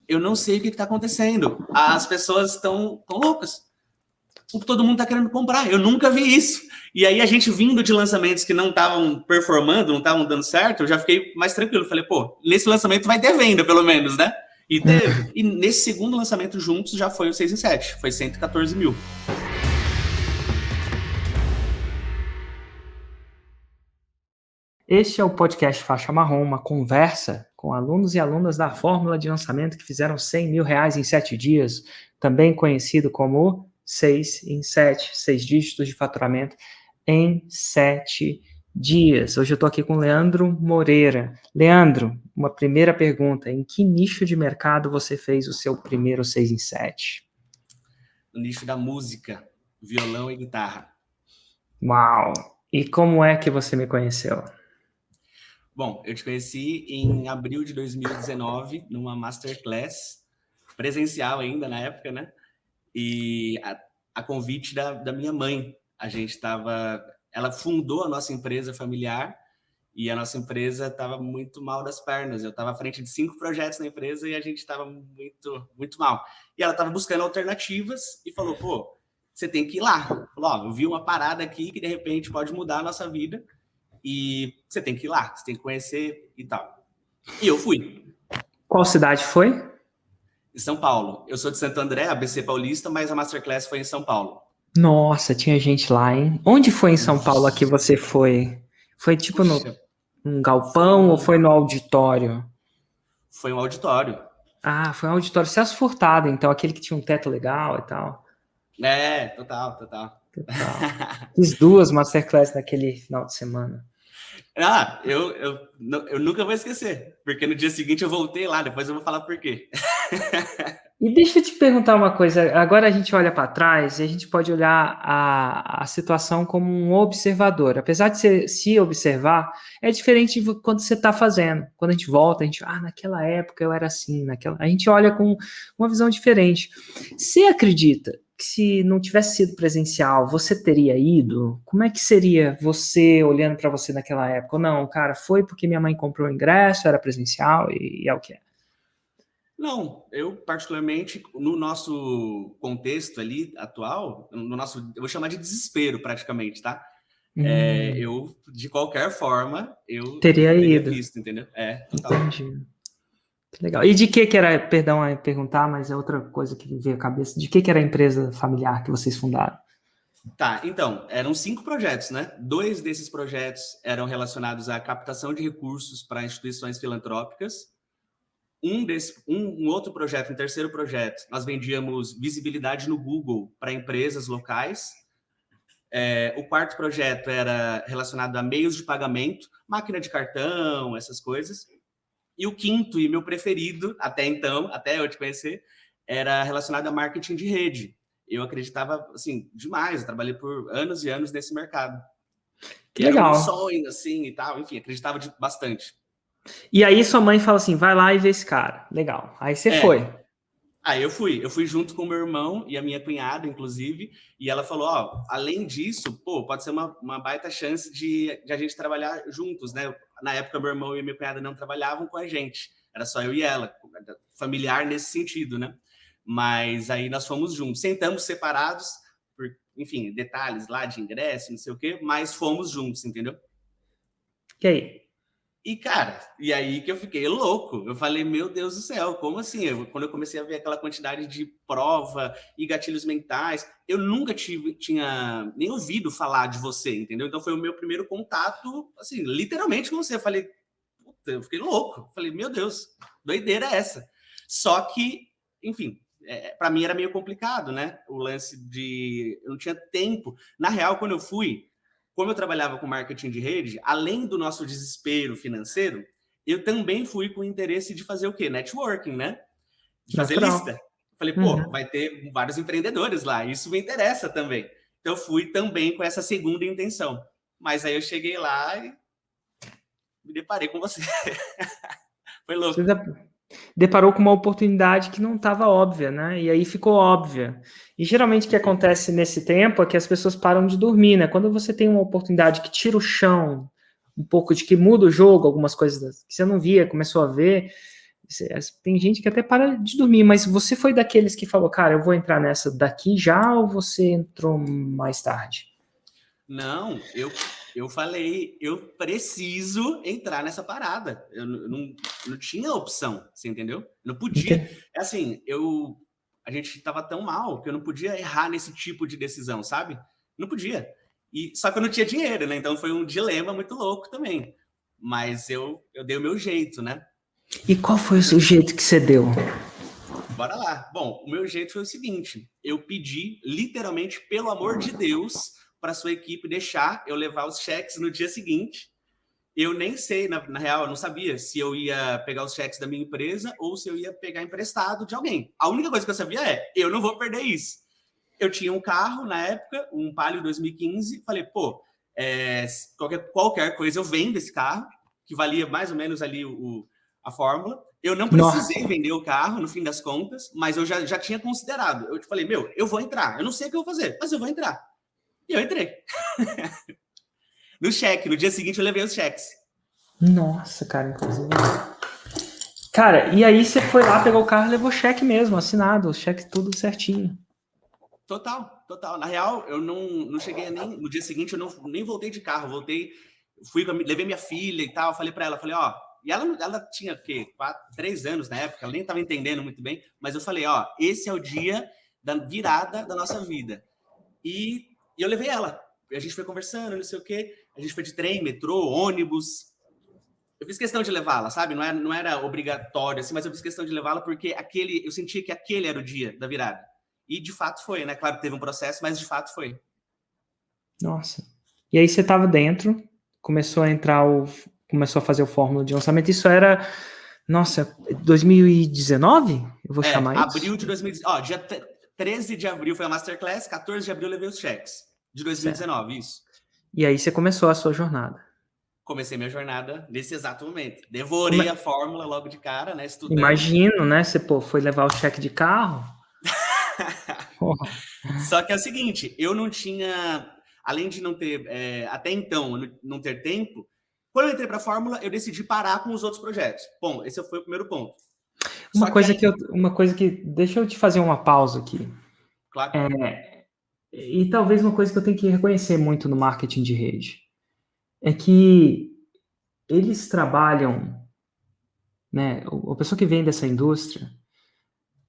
eu não sei o que está acontecendo. As pessoas estão loucas. Todo mundo está querendo comprar. Eu nunca vi isso. E aí a gente vindo de lançamentos que não estavam performando, não estavam dando certo, eu já fiquei mais tranquilo. Falei, pô, nesse lançamento vai ter venda, pelo menos, né? E teve. E nesse segundo lançamento juntos já foi o 6 em 7. Foi 114 mil. Este é o podcast Faixa Marrom, uma conversa com alunos e alunas da fórmula de lançamento que fizeram R$100 mil em 7 dias, também conhecido como 6 em 7, 6 dígitos de faturamento em 7 dias. Hoje eu estou aqui com o Leandro Moreira. Leandro, uma primeira pergunta, em que nicho de mercado você fez o seu primeiro 6 em 7? No nicho da música, violão e guitarra. Uau! E como é que você me conheceu? Bom, eu te conheci em abril de 2019, numa masterclass, presencial ainda na época, né? E a convite da minha mãe. A gente estava... Ela fundou a nossa empresa familiar e a nossa empresa estava muito mal das pernas. Eu estava à frente de 5 projetos na empresa e a gente estava muito, muito mal. E ela estava buscando alternativas e falou, pô, você tem que ir lá. Falou, ó, eu vi uma parada aqui que de repente pode mudar a nossa vida. E você tem que ir lá, você tem que conhecer e tal. E eu fui. Qual cidade foi? Em São Paulo. Eu sou de Santo André, ABC Paulista, mas a Masterclass foi em São Paulo. Nossa, tinha gente lá, hein? Onde foi em São Paulo a que você foi? Foi tipo num galpão ou foi no auditório? Foi um auditório. Ah, foi um auditório Celso Furtado, então, aquele que tinha um teto legal e tal. É, total. Fiz 2 masterclass naquele final de semana. Ah, eu nunca vou esquecer, porque no dia seguinte eu voltei lá, depois eu vou falar por quê. E deixa eu te perguntar uma coisa, agora a gente olha para trás e a gente pode olhar a situação como um observador. Apesar de se observar, é diferente de quando você está fazendo. Quando a gente volta, a gente, naquela época eu era assim, a gente olha com uma visão diferente. Você acredita que se não tivesse sido presencial, você teria ido? Como é que seria você olhando para você naquela época? Ou não, cara, foi porque minha mãe comprou o ingresso, era presencial e é o que é. Não, eu particularmente, no nosso contexto ali atual, no nosso, eu vou chamar de desespero praticamente, tá? Eu, de qualquer forma, eu teria teria ido. visto, entendeu? Total. Entendi. Que legal. E de que era, perdão a perguntar, mas é outra coisa que me veio à cabeça, de que era a empresa familiar que vocês fundaram? Tá, então, eram 5 projetos, né? 2 desses projetos eram relacionados à captação de recursos para instituições filantrópicas. Um outro projeto, um terceiro projeto, nós vendíamos visibilidade no Google para empresas locais. O quarto projeto era relacionado a meios de pagamento, máquina de cartão, essas coisas. E o quinto, e meu preferido, até então, até eu te conhecer, era relacionado a marketing de rede. Eu acreditava, assim, demais. Eu trabalhei por anos e anos nesse mercado. Que e legal. Era um sonho, assim, e tal. Enfim, acreditava bastante. E aí sua mãe fala assim, vai lá e vê esse cara. Legal. Aí você foi. Aí eu fui junto com o meu irmão e a minha cunhada, inclusive, e ela falou, além disso, pô, pode ser uma baita chance de a gente trabalhar juntos, né? Na época, meu irmão e minha cunhada não trabalhavam com a gente, era só eu e ela, familiar nesse sentido, né? Mas aí nós fomos juntos, sentamos separados, por, enfim, detalhes lá de ingresso, não sei o quê, mas fomos juntos, entendeu? E aí? E, cara, e aí que eu fiquei louco. Eu falei, meu Deus do céu, como assim? Quando eu comecei a ver aquela quantidade de prova e gatilhos mentais, eu nunca tinha nem ouvido falar de você, entendeu? Então foi o meu primeiro contato, assim, literalmente com você. Eu falei, puta, eu fiquei louco. Eu falei, meu Deus, doideira é essa? Só que, enfim, para mim era meio complicado, né? O lance de... Eu não tinha tempo. Na real, quando eu fui... Como eu trabalhava com marketing de rede, além do nosso desespero financeiro, eu também fui com o interesse de fazer o quê? Networking, né? De fazer lista. Falei, pô, vai ter vários empreendedores lá, isso me interessa também. Então, eu fui também com essa segunda intenção. Mas aí eu cheguei lá e me deparei com você. Foi louco. Você deparou com uma oportunidade que não estava óbvia, né? E aí ficou óbvia. E geralmente o que acontece nesse tempo é que as pessoas param de dormir, né? Quando você tem uma oportunidade que tira o chão, um pouco de que muda o jogo, algumas coisas que você não via, começou a ver, Tem gente que até para de dormir, mas você foi daqueles que falou, cara, eu vou entrar nessa daqui já, ou você entrou mais tarde? Não, eu falei, eu preciso entrar nessa parada. Eu não tinha opção, você entendeu? Eu não podia. Entendi. É assim, a gente tava tão mal que eu não podia errar nesse tipo de decisão, sabe? Não podia. Só que eu não tinha dinheiro, né? Então foi um dilema muito louco também. Mas eu dei o meu jeito, né? E qual foi o jeito que você deu? Bora lá. Bom, o meu jeito foi o seguinte: eu pedi, literalmente, pelo amor de Deus, para sua equipe deixar eu levar os cheques no dia seguinte. Eu nem sei, na real, eu não sabia se eu ia pegar os cheques da minha empresa ou se eu ia pegar emprestado de alguém. A única coisa que eu sabia eu não vou perder isso. Eu tinha um carro na época, um Palio 2015, falei, pô, qualquer coisa eu vendo esse carro, que valia mais ou menos ali a fórmula. Eu não precisei vender o carro, no fim das contas, mas eu já tinha considerado. Eu falei, eu vou entrar. Eu não sei o que eu vou fazer, mas eu vou entrar. E eu entrei. No cheque. No dia seguinte eu levei os cheques. Nossa, cara, inclusive. Cara, e aí você foi lá, pegou o carro e levou cheque mesmo, assinado, o cheque tudo certinho. Total. Na real, eu não cheguei nem... No dia seguinte eu nem voltei de carro, levei minha filha e tal, falei pra ela, ó... E ela tinha, o quê? 3 anos na época, ela nem estava entendendo muito bem, mas eu falei, ó, esse é o dia da virada da nossa vida. E eu levei ela. A gente foi conversando, não sei o quê. A gente foi de trem, metrô, ônibus. Eu fiz questão de levá-la, sabe? Não era obrigatório, assim, mas eu fiz questão de levá-la porque eu sentia que aquele era o dia da virada. E de fato foi, né? Claro que teve um processo, mas de fato foi. Nossa. E aí você estava dentro, começou a fazer o fórmula de lançamento. Isso era, nossa, 2019? Eu vou chamar isso? Abril de 2019. Dia 13 de abril foi a Masterclass, 14 de abril eu levei os cheques. De 2019, certo. Isso. E aí você começou a sua jornada. Comecei minha jornada nesse exato momento. Devorei a fórmula logo de cara, né? Estudando. Imagino, né? Você foi levar o cheque de carro. Só que é o seguinte, eu não tinha, além de não ter, até então, não ter tempo, quando eu entrei para a Fórmula, eu decidi parar com os outros projetos. Bom, esse foi o primeiro ponto. Uma coisa que deixa eu te fazer uma pausa aqui. Claro. E talvez uma coisa que eu tenho que reconhecer muito no marketing de rede é que eles trabalham, né? A pessoa que vem dessa indústria,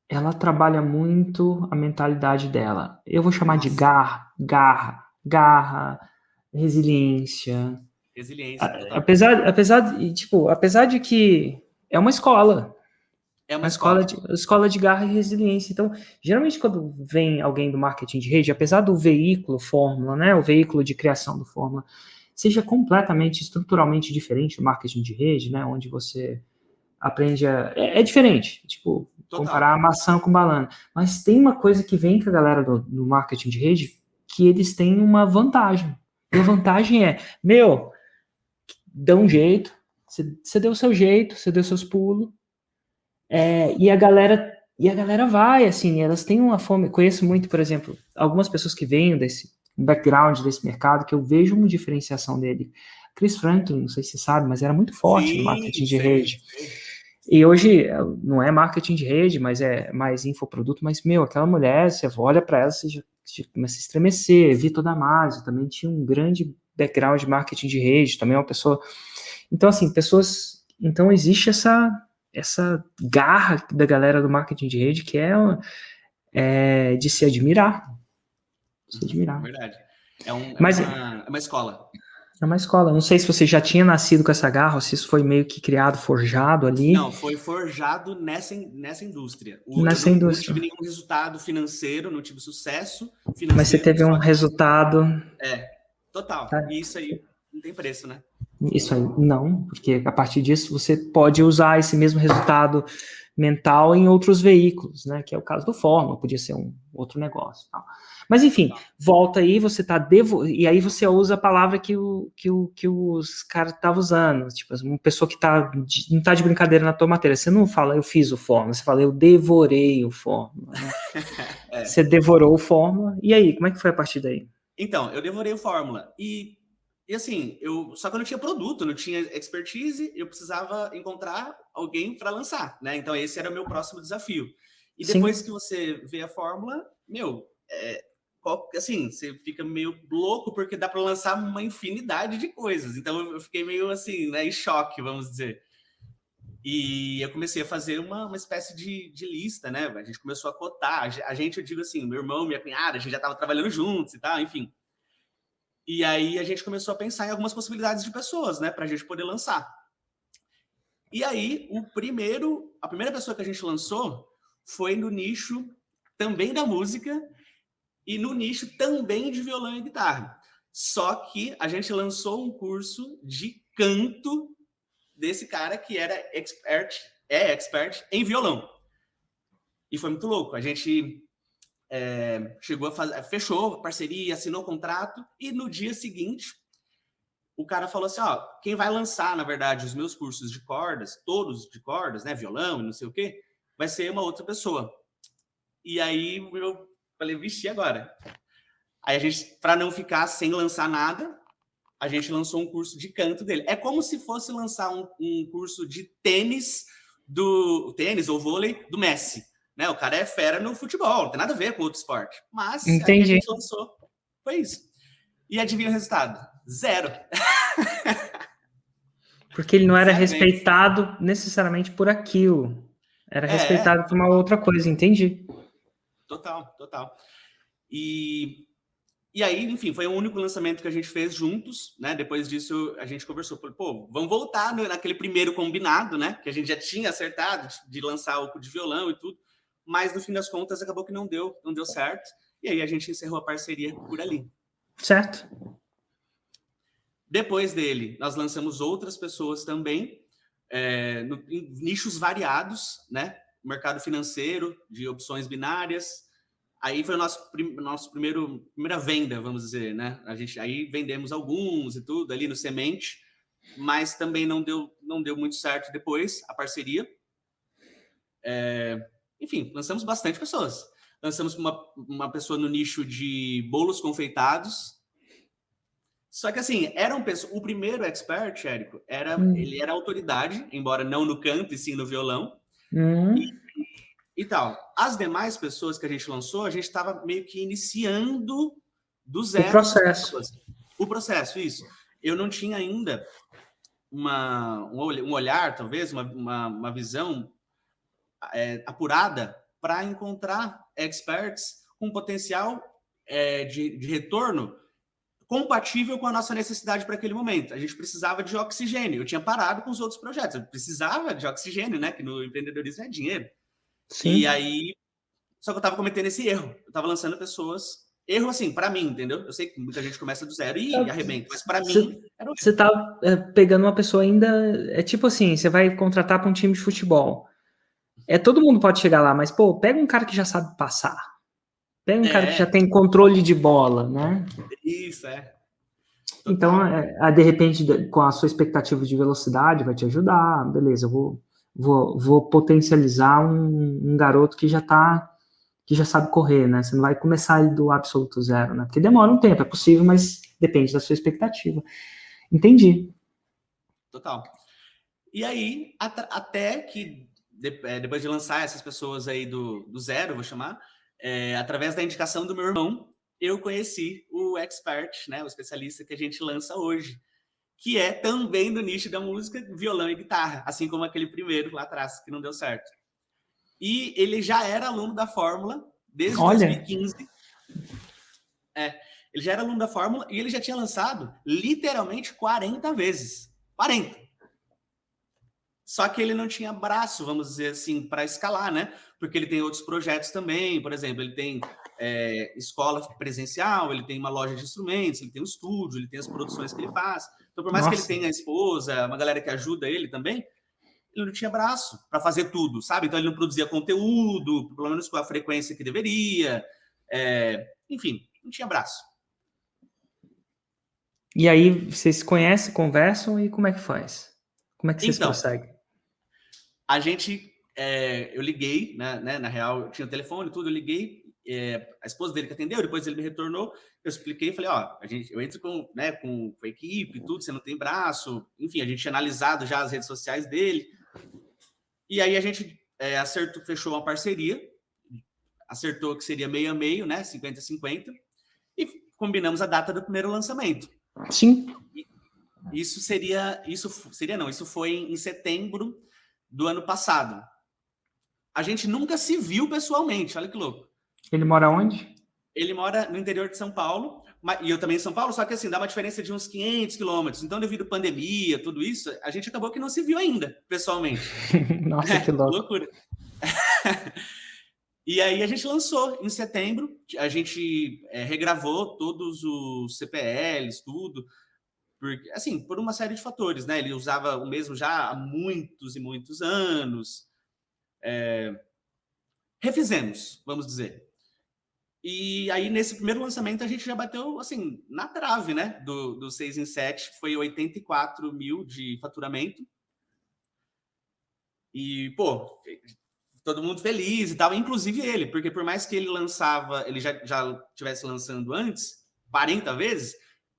ela trabalha muito a mentalidade dela. Eu vou chamar de garra, resiliência. Apesar de que é uma escola. É uma escola de garra e resiliência. Então, geralmente quando vem alguém do marketing de rede, apesar do veículo Fórmula, né, o veículo de criação do Fórmula, seja completamente, estruturalmente diferente do marketing de rede, né, onde você aprende é diferente, tipo, total. Comparar maçã com banana. Mas tem uma coisa que vem com a galera do marketing de rede, que eles têm uma vantagem. E a vantagem dá um jeito, você deu o seu jeito, você deu seus pulos, e a galera vai, assim, elas têm uma fome. Conheço muito, por exemplo, algumas pessoas que vêm desse background desse mercado, que eu vejo uma diferenciação dele. Chris Franklin, não sei se você sabe, mas era muito forte no marketing de rede. E hoje não é marketing de rede, mas é mais infoproduto, mas, aquela mulher, você olha para ela, você já começa a estremecer. Vitor Damasio também tinha um grande background de marketing de rede, também é uma pessoa... Então, assim, Então, existe essa garra da galera do marketing de rede que é de se admirar. Verdade. É uma escola. É uma escola. Não sei se você já tinha nascido com essa garra, ou se isso foi meio que criado, forjado ali. Não, foi forjado nessa indústria. Eu não tive nenhum resultado financeiro, não tive sucesso financeiro. Mas você teve um resultado... Total. Tá. E isso aí não tem preço, né? Isso aí, não, porque a partir disso você pode usar esse mesmo resultado mental em outros veículos, né? Que é o caso do Fórmula, podia ser um outro negócio. Tal. Mas enfim, volta aí, você tá e aí você usa a palavra que os caras estavam usando, tipo, uma pessoa que não tá de brincadeira na tua matéria. Você não fala, eu fiz o Fórmula, você fala, eu devorei o Fórmula. Né? Você devorou o Fórmula, e aí, como é que foi a partir daí? Então, eu devorei o Fórmula, e E assim, só que eu não tinha produto, não tinha expertise, eu precisava encontrar alguém para lançar, né? Então esse era o meu próximo desafio. E depois Sim. que você vê a fórmula, assim, você fica meio louco porque dá para lançar uma infinidade de coisas. Então eu fiquei meio assim, né, em choque, vamos dizer. E eu comecei a fazer uma espécie de lista, né? A gente começou a cotar. A gente, eu digo assim, meu irmão, minha cunhada, a gente já estava trabalhando juntos e tal, enfim. E aí a gente começou a pensar em algumas possibilidades de pessoas, né, para a gente poder lançar. E aí a primeira pessoa que a gente lançou foi no nicho também da música e no nicho também de violão e guitarra. Só que a gente lançou um curso de canto desse cara que é expert em violão. E foi muito louco. A gente chegou a fazer, fechou parceria, assinou contrato, e no dia seguinte o cara falou assim, ó, quem vai lançar, na verdade, os meus cursos de cordas, todos de cordas, né, violão e não sei o quê, vai ser uma outra pessoa. E aí eu falei, vixe, agora? Aí a gente, para não ficar sem lançar nada, a gente lançou um curso de canto dele. É como se fosse lançar um curso de tênis ou vôlei do Messi. Né? O cara é fera no futebol, não tem nada a ver com outro esporte. Mas aí a Entendi. gente lançou, foi isso. E adivinha o resultado? Zero. Porque ele não era Zero vendas. respeitado necessariamente por aquilo. Era respeitado por uma Total. outra coisa, entendi. Total. E aí, enfim, foi o único lançamento que a gente fez juntos, né? Depois disso, a gente conversou. Falei, pô, vamos voltar naquele primeiro combinado, né? Que a gente já tinha acertado de lançar o de violão e tudo. Mas, no fim das contas, acabou que não deu certo. E aí a gente encerrou a parceria por ali. Certo. Depois dele, nós lançamos outras pessoas também, em nichos variados, né? Mercado financeiro, de opções binárias. Aí foi o nosso primeira venda, vamos dizer, né? Aí vendemos alguns e tudo ali no Semente, mas também não deu muito certo depois a parceria. Enfim, lançamos bastante pessoas. Lançamos uma pessoa no nicho de bolos confeitados. Só que assim, o primeiro expert, Érico, ele era autoridade, embora não no canto e sim no violão. E tal. As demais pessoas que a gente lançou, a gente estava meio que iniciando do zero o processo. essas pessoas. O processo, isso. Eu não tinha ainda um olhar, talvez, uma visão apurada para encontrar experts com potencial de retorno compatível com a nossa necessidade para aquele momento. A gente precisava de oxigênio. Eu tinha parado com os outros projetos. Eu precisava de oxigênio, né? Que no empreendedorismo é dinheiro. Sim. E aí, só que eu estava cometendo esse erro. Eu estava lançando pessoas. Erro, assim, para mim, entendeu? Eu sei que muita gente começa do zero e arrebenta, mas para mim era Você tá pegando uma pessoa ainda. É tipo assim: você vai contratar para um time de futebol. Todo mundo pode chegar lá, mas, pô, pega um cara que já sabe passar. Pega um cara que já tem controle de bola, né? Isso, Total. Então, de repente, com a sua expectativa de velocidade, vai te ajudar. Beleza, eu vou potencializar um garoto que já sabe correr, né? Você não vai começar ele do absoluto zero, né? Porque demora um tempo, é possível, mas depende da sua expectativa. Entendi. Total. E aí, até que, depois de lançar essas pessoas aí do zero, vou chamar, através da indicação do meu irmão, eu conheci o expert, né, o especialista que a gente lança hoje, que é também do nicho da música, violão e guitarra, assim como aquele primeiro lá atrás, que não deu certo. E ele já era aluno da Fórmula desde 2015. Ele já era aluno da Fórmula e ele já tinha lançado literalmente 40 vezes. 40. Só que ele não tinha braço, vamos dizer assim, para escalar, né? Porque ele tem outros projetos também. Por exemplo, ele tem escola presencial, ele tem uma loja de instrumentos, ele tem um estúdio, ele tem as produções que ele faz. Então, por mais que ele tenha a esposa, uma galera que ajuda ele também, ele não tinha braço para fazer tudo, sabe? Então, ele não produzia conteúdo, pelo menos com a frequência que deveria. Enfim, não tinha braço. E aí, vocês se conhecem, conversam e como é que faz? Como é que vocês prosseguem? A gente, eu liguei, né, na real, eu tinha o telefone, tudo, eu liguei, a esposa dele que atendeu, depois ele me retornou, eu expliquei, falei, ó, eu entro com a equipe e tudo, você não tem braço, enfim, a gente tinha analisado já as redes sociais dele, e aí a gente fechou uma parceria, acertou que seria meio a meio, né, 50-50, e combinamos a data do primeiro lançamento. Sim. Isso foi em setembro do ano passado. A gente nunca se viu pessoalmente, olha que louco. Ele mora onde? Ele mora no interior de São Paulo, e eu também em São Paulo, só que assim, dá uma diferença de uns 500 quilômetros. Então, devido à pandemia, tudo isso, a gente acabou que não se viu ainda, pessoalmente. Nossa, que louco. Loucura. E aí a gente lançou em setembro, a gente regravou todos os CPLs, tudo, porque, assim, por uma série de fatores, né? Ele usava o mesmo já há muitos e muitos anos. Refizemos, vamos dizer. E aí, nesse primeiro lançamento, a gente já bateu, assim, na trave, né? Do 6 em 7, foi 84 mil de faturamento. E, pô, todo mundo feliz e tal, inclusive ele, porque por mais que ele já estivesse lançando antes, 40 vezes,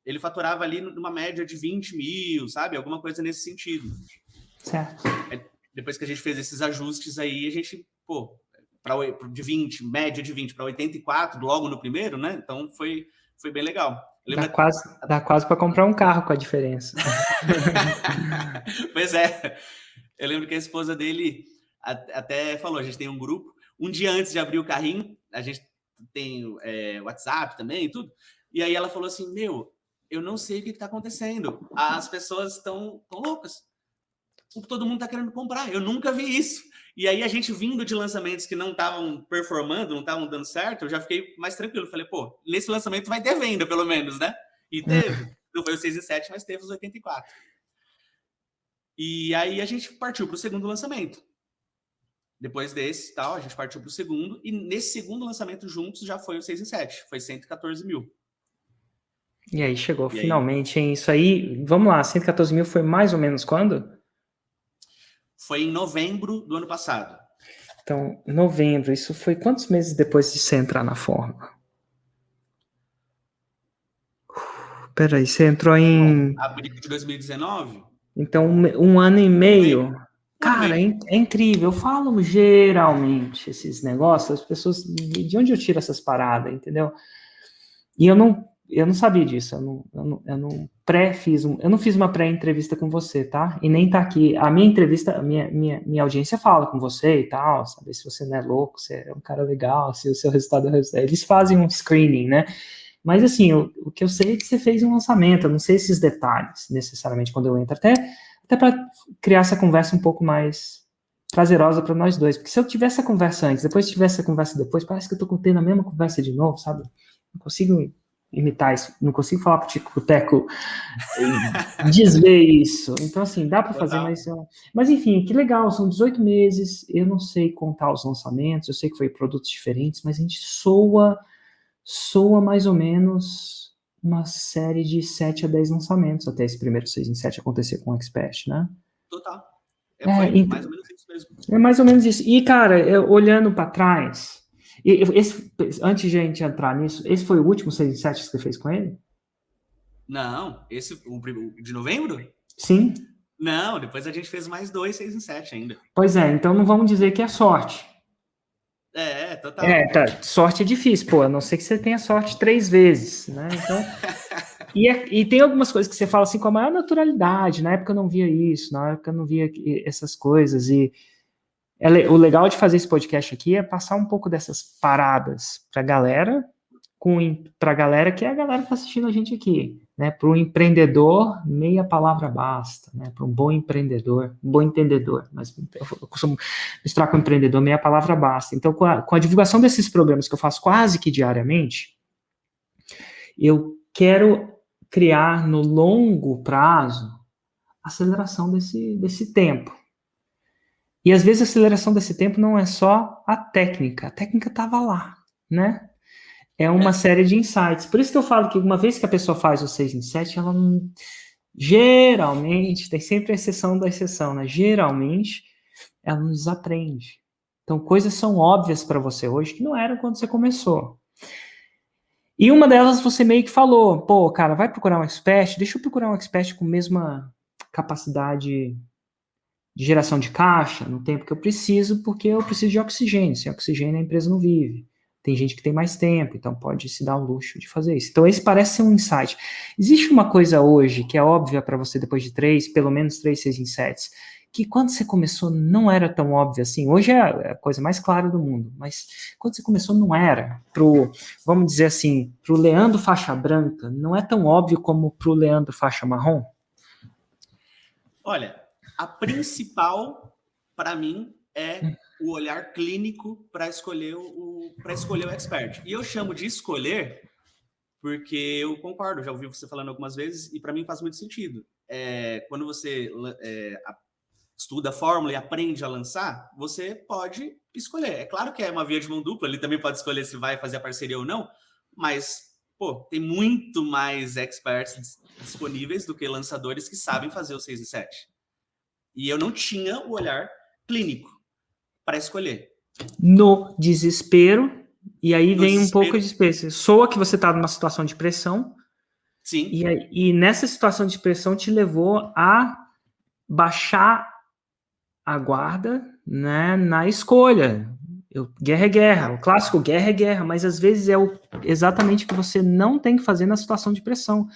ele faturava ali numa média de 20 mil, sabe? Alguma coisa nesse sentido. Certo. Depois que a gente fez esses ajustes aí, a gente, pô, de 20, média de 20 para 84, logo no primeiro, né? Então foi bem legal. Dá quase para comprar um carro com a diferença. Pois é. Eu lembro que a esposa dele até falou, a gente tem um grupo, um dia antes de abrir o carrinho, a gente tem WhatsApp também e tudo, e aí ela falou assim, eu não sei o que está acontecendo, as pessoas estão loucas, todo mundo está querendo comprar, eu nunca vi isso. E aí a gente vindo de lançamentos que não estavam performando, não estavam dando certo, eu já fiquei mais tranquilo, falei, pô, nesse lançamento vai ter venda pelo menos, né? E teve, não foi o 6 e 7, mas teve os 84. E aí a gente partiu para o segundo lançamento. Depois desse, tal, a gente partiu para o segundo. E nesse segundo lançamento juntos já foi o 6 e 7. Foi 114 mil. E aí chegou finalmente, hein? Isso aí, vamos lá, 114 mil foi mais ou menos quando? Foi em novembro do ano passado. Então, novembro, isso foi quantos meses depois de você entrar na Forma? Peraí, você entrou em... Abril de 2019? Então, um ano e meio. Cara, é incrível. Eu falo geralmente esses negócios, as pessoas... De onde eu tiro essas paradas, entendeu? E eu não sabia disso. Eu não fiz uma pré-entrevista com você, tá? E nem tá aqui. A minha entrevista, a minha audiência fala com você e tal, saber se você não é louco, se é um cara legal, se o seu resultado é... Eles fazem um screening, né? Mas, assim, o que eu sei é que você fez um lançamento, eu não sei esses detalhes, necessariamente, quando eu entro, até para criar essa conversa um pouco mais prazerosa para nós dois, porque se eu tivesse essa conversa antes, depois tivesse essa conversa depois, parece que eu tô tendo a mesma conversa de novo, sabe? Não consigo imitar isso, não consigo falar pro Teco desver isso. Então, assim, dá para fazer, mas enfim, que legal, são 18 meses, eu não sei contar os lançamentos, eu sei que foi produtos diferentes, mas a gente soa mais ou menos uma série de 7 a 10 lançamentos até esse primeiro 6 em 7 acontecer com o Expert, né? Total. Foi mais ou menos isso mesmo. É mais ou menos isso. E, cara, olhando para trás, antes de a gente entrar nisso, esse foi o último 6 em 7 que você fez com ele? Não, o de novembro? Sim. Não, depois a gente fez mais 2 6 em 7 ainda. Pois é, então não vamos dizer que é sorte. Total. Tá. Sorte é difícil, pô, a não ser que você tenha sorte 3 vezes, né? Então, e tem algumas coisas que você fala assim com a maior naturalidade. Na época eu não via isso, na época eu não via essas coisas. E o legal de fazer esse podcast aqui é passar um pouco dessas paradas pra galera, pra galera que é a galera que tá assistindo a gente aqui. Né, para um empreendedor, meia palavra basta, né, para um bom empreendedor, um bom entendedor, mas eu costumo misturar com empreendedor, meia palavra basta. Então, com a divulgação desses programas que eu faço quase que diariamente, eu quero criar no longo prazo aceleração desse tempo. E às vezes a aceleração desse tempo não é só a técnica estava lá, né? É uma série de insights. Por isso que eu falo que uma vez que a pessoa faz o 6 em 7, ela não... Geralmente, tem sempre a exceção da exceção, né? Geralmente, ela não desaprende. Então, coisas são óbvias para você hoje que não eram quando você começou. E uma delas você meio que falou, pô, cara, vai procurar um expert, deixa eu procurar um expert com a mesma capacidade de geração de caixa no tempo que eu preciso, porque eu preciso de oxigênio. Sem oxigênio a empresa não vive. Tem gente que tem mais tempo, então pode se dar o luxo de fazer isso. Então esse parece ser um insight. Existe uma coisa hoje que é óbvia para você depois de pelo menos 6 insights, que quando você começou não era tão óbvio assim. Hoje é a coisa mais clara do mundo, mas quando você começou não era. Vamos dizer assim, pro Leandro faixa branca, não é tão óbvio como pro Leandro faixa marrom? Olha, a principal, para mim, é o olhar clínico para escolher o expert. E eu chamo de escolher porque eu concordo, já ouvi você falando algumas vezes, e para mim faz muito sentido. Quando você estuda a fórmula e aprende a lançar, você pode escolher. É claro que é uma via de mão dupla, ele também pode escolher se vai fazer a parceria ou não, mas, pô, tem muito mais experts disponíveis do que lançadores que sabem fazer o 6 e 7. E eu não tinha o olhar clínico para escolher. No desespero, e aí vem um pouco de desespero. Soa que você está numa situação de pressão. Sim. E nessa situação de pressão te levou a baixar a guarda, né, na escolha. Guerra é guerra, o clássico guerra é guerra, mas às vezes é exatamente o que você não tem que fazer na situação de pressão.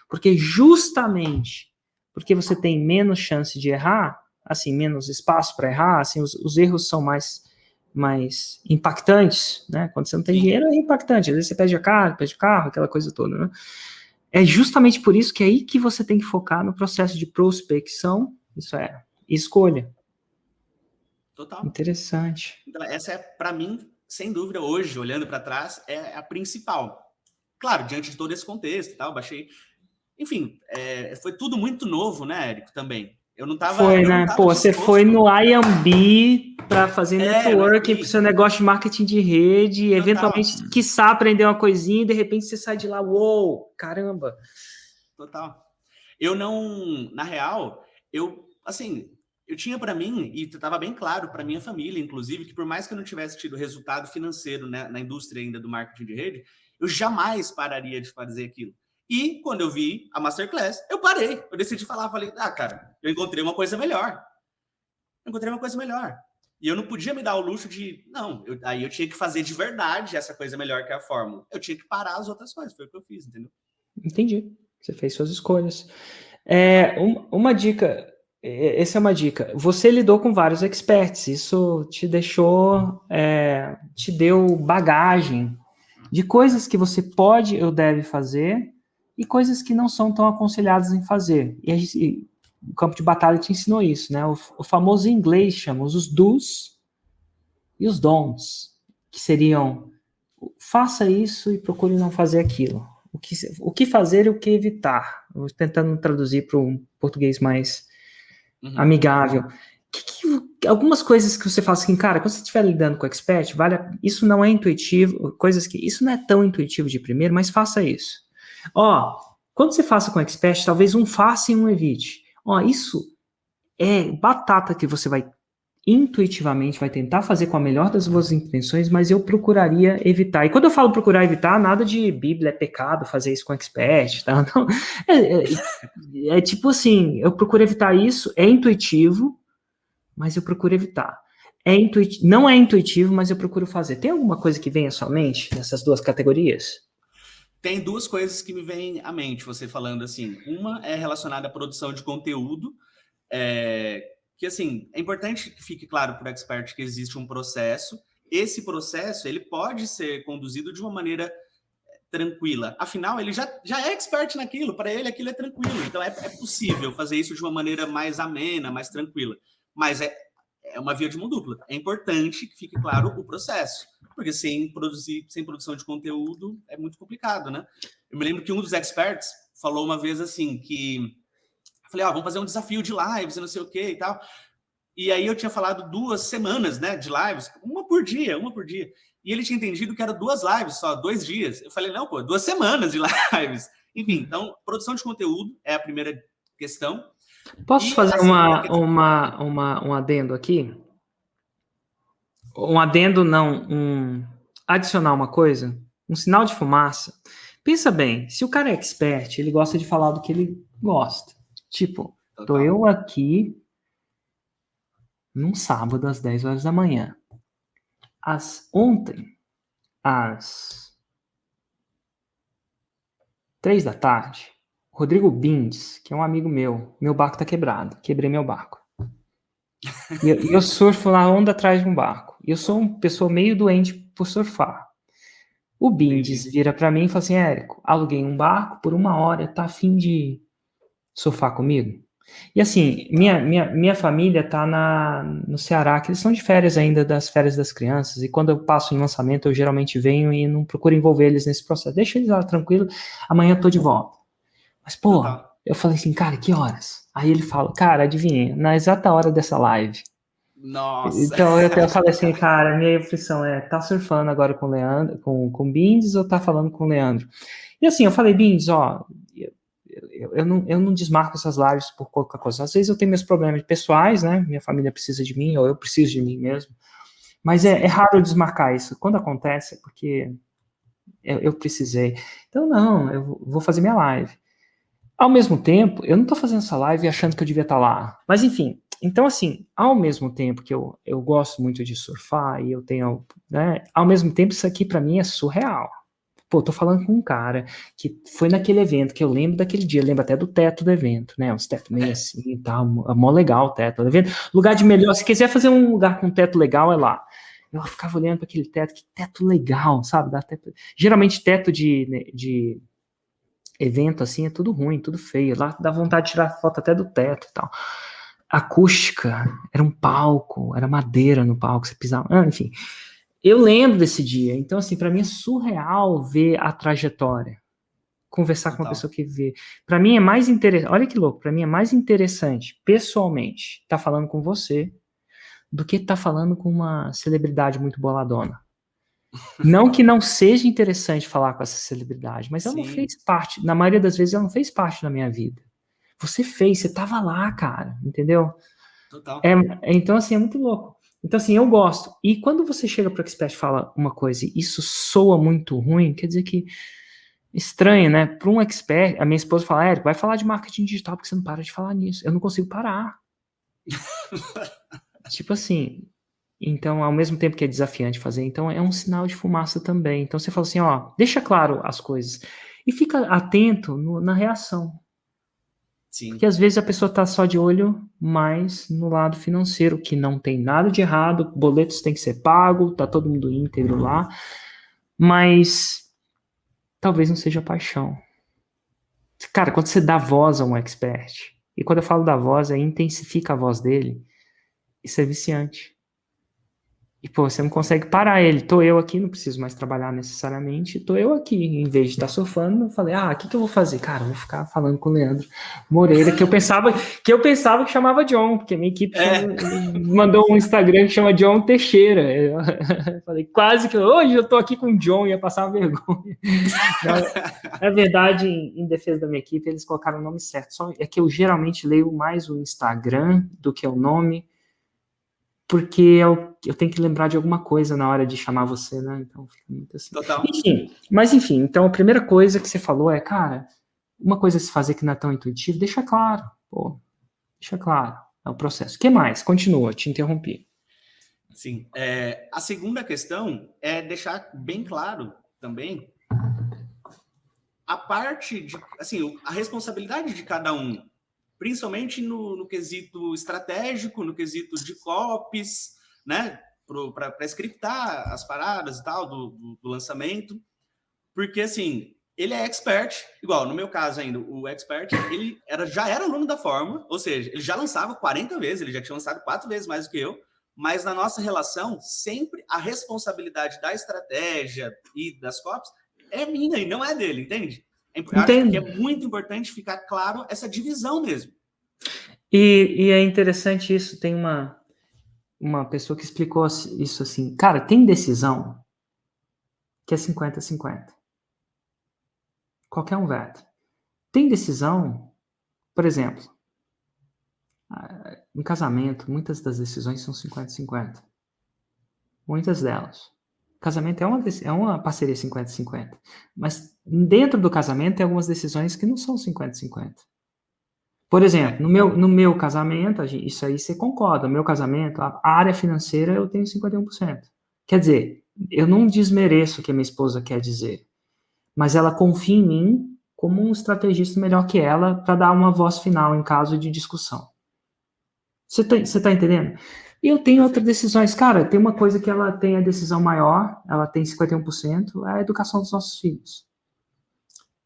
Porque justamente porque você tem menos chance de errar, assim, menos espaço para errar, assim, os erros são mais impactantes, né? Quando você não tem dinheiro é impactante, às vezes você perde o carro, aquela coisa toda, né? É justamente por isso que é aí que você tem que focar no processo de prospecção, isso é, escolha. Total. Interessante. Então, essa é, para mim, sem dúvida, hoje, olhando para trás, é a principal. Claro, diante de todo esse contexto e tal, baixei. Enfim, foi tudo muito novo, né, Érico, também. Eu não tava. Foi, eu né? não tava Pô, disposto. você foi no IMB para fazer networking pro seu negócio de marketing de rede, total. Eventualmente, quiçá aprender uma coisinha e de repente você sai de lá, uou, caramba. Total. Eu não, na real, assim, eu tinha para mim, e estava bem claro para minha família, inclusive, que por mais que eu não tivesse tido resultado financeiro, né, na indústria ainda do marketing de rede, eu jamais pararia de fazer aquilo. E quando eu vi a Masterclass, eu parei. Eu decidi falei, cara, eu encontrei uma coisa melhor. E eu não podia me dar o luxo de, aí eu tinha que fazer de verdade essa coisa melhor que é a fórmula. Eu tinha que parar as outras coisas, foi o que eu fiz, entendeu? Entendi. Você fez suas escolhas. Uma dica, essa é uma dica. Você lidou com vários experts, isso te deixou, te deu bagagem de coisas que você pode ou deve fazer e coisas que não são tão aconselhadas em fazer. E o campo de batalha te ensinou isso, né? O famoso em inglês chamamos os do's e os don'ts, que seriam faça isso e procure não fazer aquilo. O que fazer e o que evitar. Eu vou tentando traduzir para um português mais amigável. Algumas coisas que você fala assim, cara, quando você estiver lidando com o expert, isso não é intuitivo, isso não é tão intuitivo de primeiro, mas faça isso. Quando você faça com o expert, talvez um faça e um evite. Isso é batata que você vai intuitivamente vai tentar fazer com a melhor das boas intenções, mas eu procuraria evitar. E quando eu falo procurar evitar, nada de Bíblia é pecado fazer isso com expert, tá? Não, é tipo assim, eu procuro evitar isso, é intuitivo, mas eu procuro evitar. Não é intuitivo, mas eu procuro fazer. Tem alguma coisa que vem à sua mente nessas duas categorias? Tem duas coisas que me vêm à mente, você falando assim. Uma é relacionada à produção de conteúdo, que, assim, é importante que fique claro para o expert que existe um processo. Esse processo, ele pode ser conduzido de uma maneira tranquila. Afinal, ele já é expert naquilo, para ele aquilo é tranquilo. Então, é possível fazer isso de uma maneira mais amena, mais tranquila. Mas é uma via de mão dupla. É importante que fique claro o processo, porque sem produção de conteúdo é muito complicado, né? Eu me lembro que um dos experts falou uma vez assim, que falei, vamos fazer um desafio de lives, não sei o que e tal. E aí eu tinha falado 2 semanas, né, de lives, uma por dia. E ele tinha entendido que era 2 lives só, 2 dias. Eu falei, não, 2 semanas de lives. Enfim, então, produção de conteúdo é a primeira questão. Posso fazer um adendo aqui? Um adendo, não, adicionar uma coisa, um sinal de fumaça. Pensa bem, se o cara é expert, ele gosta de falar do que ele gosta. Tipo, tô Total. eu aqui num sábado às 10 horas da manhã. Ontem, às 3 da tarde, Rodrigo Bindes, que é um amigo meu barco tá quebrado, quebrei meu barco. E eu surfo na onda atrás de um barco. E eu sou uma pessoa meio doente por surfar. O Bindes Entendi. vira para mim e fala assim, Érico, aluguei um barco por 1 hora, tá a fim de surfar comigo? E assim, minha família tá no Ceará, que eles estão de férias ainda, das férias das crianças, e quando eu passo em lançamento, eu geralmente venho e não procuro envolver eles nesse processo. Deixa eles lá tranquilo, amanhã eu tô de volta. Mas, pô, Total. eu falei assim, cara, que horas? Aí ele fala, cara, adivinha, na exata hora dessa live. Nossa. Então eu falei assim, cara, minha aflição é, tá surfando agora com o Leandro, com o Bindes, ou tá falando com o Leandro? E assim, eu falei, Bindes, ó, eu não desmarco essas lives por qualquer coisa. Às vezes eu tenho meus problemas pessoais, né? Minha família precisa de mim, ou eu preciso de mim mesmo. Mas é Sim. raro eu desmarcar isso. Quando acontece, é porque eu precisei. Então, não, eu vou fazer minha live. Ao mesmo tempo, eu não estou fazendo essa live achando que eu devia estar lá. Mas, enfim, então, assim, ao mesmo tempo que eu gosto muito de surfar e eu tenho, né, ao mesmo tempo, isso aqui para mim é surreal. Pô, tô falando com um cara que foi naquele evento, que eu lembro daquele dia, eu lembro até do teto do evento, né? Os tetos meio assim e tal, mó legal o teto do evento. Lugar de melhor, se quiser fazer um lugar com teto legal, é lá. Eu ficava olhando para aquele teto, que teto legal, sabe? Geralmente teto de evento assim é tudo ruim, tudo feio. Lá dá vontade de tirar foto até do teto e tal. Acústica, era um palco, era madeira no palco, você pisava, enfim. Eu lembro desse dia. Então, assim, para mim é surreal ver a trajetória, conversar com uma Total. pessoa que vê. Para mim é mais interessante, olha que louco, para mim é mais interessante, pessoalmente, estar falando com você do que estar falando com uma celebridade muito boladona. Não que não seja interessante falar com essa celebridade, mas ela não Sim. fez parte, na maioria das vezes, ela não fez parte da minha vida. Você fez, você tava lá, cara, entendeu? Total. É, então, assim, é muito louco. Então, assim, eu gosto. E quando você chega para o expert e fala uma coisa e isso soa muito ruim, quer dizer que estranho, né? Para um expert, a minha esposa fala, Érico, vai falar de marketing digital porque você não para de falar nisso. Eu não consigo parar. Tipo assim, então, ao mesmo tempo que é desafiante fazer, então é um sinal de fumaça também. Então você fala assim, ó, deixa claro as coisas e fica atento na reação, porque Sim. às vezes a pessoa está só de olho mais no lado financeiro, que não tem nada de errado, boletos têm que ser pagos, tá todo mundo íntegro lá, mas talvez não seja paixão. Cara, quando você dá voz a um expert, e quando eu falo da voz, é intensifica a voz dele, isso é viciante. E, pô, você não consegue parar ele. Tô eu aqui, não preciso mais trabalhar necessariamente. Tô eu aqui, em vez de estar surfando, eu falei, o que que eu vou fazer? Cara, eu vou ficar falando com o Leandro Moreira, que eu pensava que chamava John, porque minha equipe É. mandou um Instagram que chama John Teixeira. Eu falei, quase que hoje eu tô aqui com o John, ia passar uma vergonha. Na verdade, em defesa da minha equipe, eles colocaram o nome certo. Só é que eu geralmente leio mais o Instagram do que o nome, porque eu tenho que lembrar de alguma coisa na hora de chamar você, né? Então fica muito assim. Total. Enfim, então a primeira coisa que você falou é, cara, uma coisa a se fazer que não é tão intuitivo, deixa claro, pô, deixa claro, é o processo. O que mais? Continua, te interrompi. Sim. A segunda questão é deixar bem claro também a parte de, assim, a responsabilidade de cada um, principalmente no quesito estratégico, no quesito de copies, né, para scriptar as paradas e tal do lançamento, porque assim, ele é expert, igual no meu caso ainda, o expert, ele já era aluno da Fórmula, ou seja, ele já lançava 40 vezes, ele já tinha lançado 4 vezes mais do que eu, mas na nossa relação, sempre a responsabilidade da estratégia e das copies é minha e não é dele, entende? Eu acho que é Entendo. muito importante ficar claro essa divisão mesmo. E é interessante isso, tem uma pessoa que explicou isso assim, cara, tem decisão que é 50-50. Qualquer um veta. Tem decisão, por exemplo, em casamento, muitas das decisões são 50-50. Muitas delas. Casamento é uma parceria 50-50. Mas dentro do casamento tem algumas decisões que não são 50-50. Por exemplo, no meu casamento, isso aí você concorda, no meu casamento, a área financeira eu tenho 51%. Quer dizer, eu não desmereço o que a minha esposa quer dizer, mas ela confia em mim como um estrategista melhor que ela para dar uma voz final em caso de discussão. Você tá entendendo? E eu tenho outras decisões. Cara, tem uma coisa que ela tem a decisão maior, ela tem 51%, é a educação dos nossos filhos.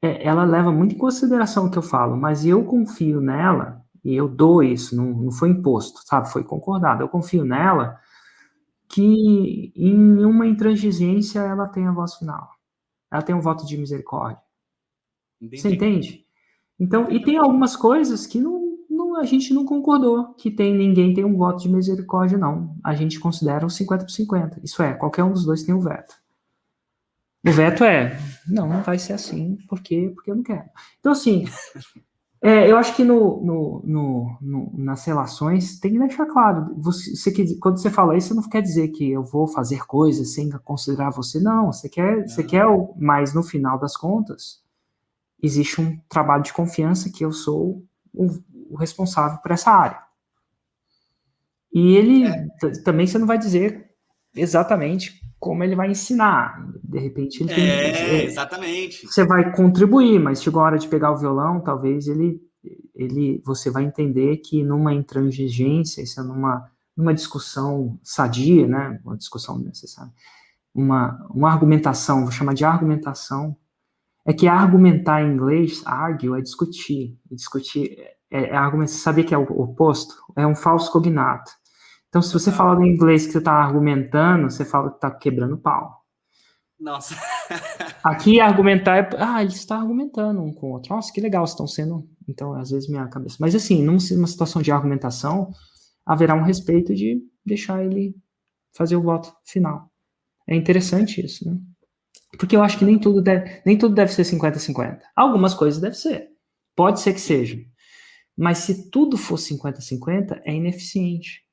Ela leva muito em consideração o que eu falo, mas eu confio nela, e eu dou isso, não foi imposto, sabe? Foi concordado. Eu confio nela que em uma intransigência ela tem a voz final. Ela tem um voto de misericórdia. Você Entendi. entende? Então, e tem algumas coisas que a gente não concordou, que ninguém tem um voto de misericórdia, não. A gente considera um 50 por 50. Isso é, qualquer um dos dois tem um veto. O veto não vai ser assim, porque eu não quero. Então, assim, eu acho que nas relações tem que deixar claro. Quando você fala isso, você não quer dizer que eu vou fazer coisas sem considerar você, não. Você quer, mas no final das contas, existe um trabalho de confiança que eu sou o responsável por essa área. E ele também você não vai dizer exatamente como ele vai ensinar. De repente ele tem. Exatamente. Você vai contribuir, mas chegou a hora de pegar o violão, talvez você vai entender que numa intransigência, isso é numa discussão sadia, né? Uma discussão necessária. Uma argumentação, vou chamar de argumentação. É que argumentar em inglês, argue, é discutir. Discutir argumentar. Você sabia que é o oposto? É um falso cognato. Então, se você fala em inglês que você está argumentando, você fala que está quebrando pau. Nossa. Aqui, argumentar ele está argumentando um com o outro. Nossa, que legal, estão sendo... Então, às vezes, minha cabeça... Mas, assim, numa situação de argumentação, haverá um respeito de deixar ele fazer o voto final. É interessante isso, né? Porque eu acho que nem tudo deve ser 50-50. Algumas coisas devem ser. Pode ser que seja. Mas se tudo for 50-50, é ineficiente.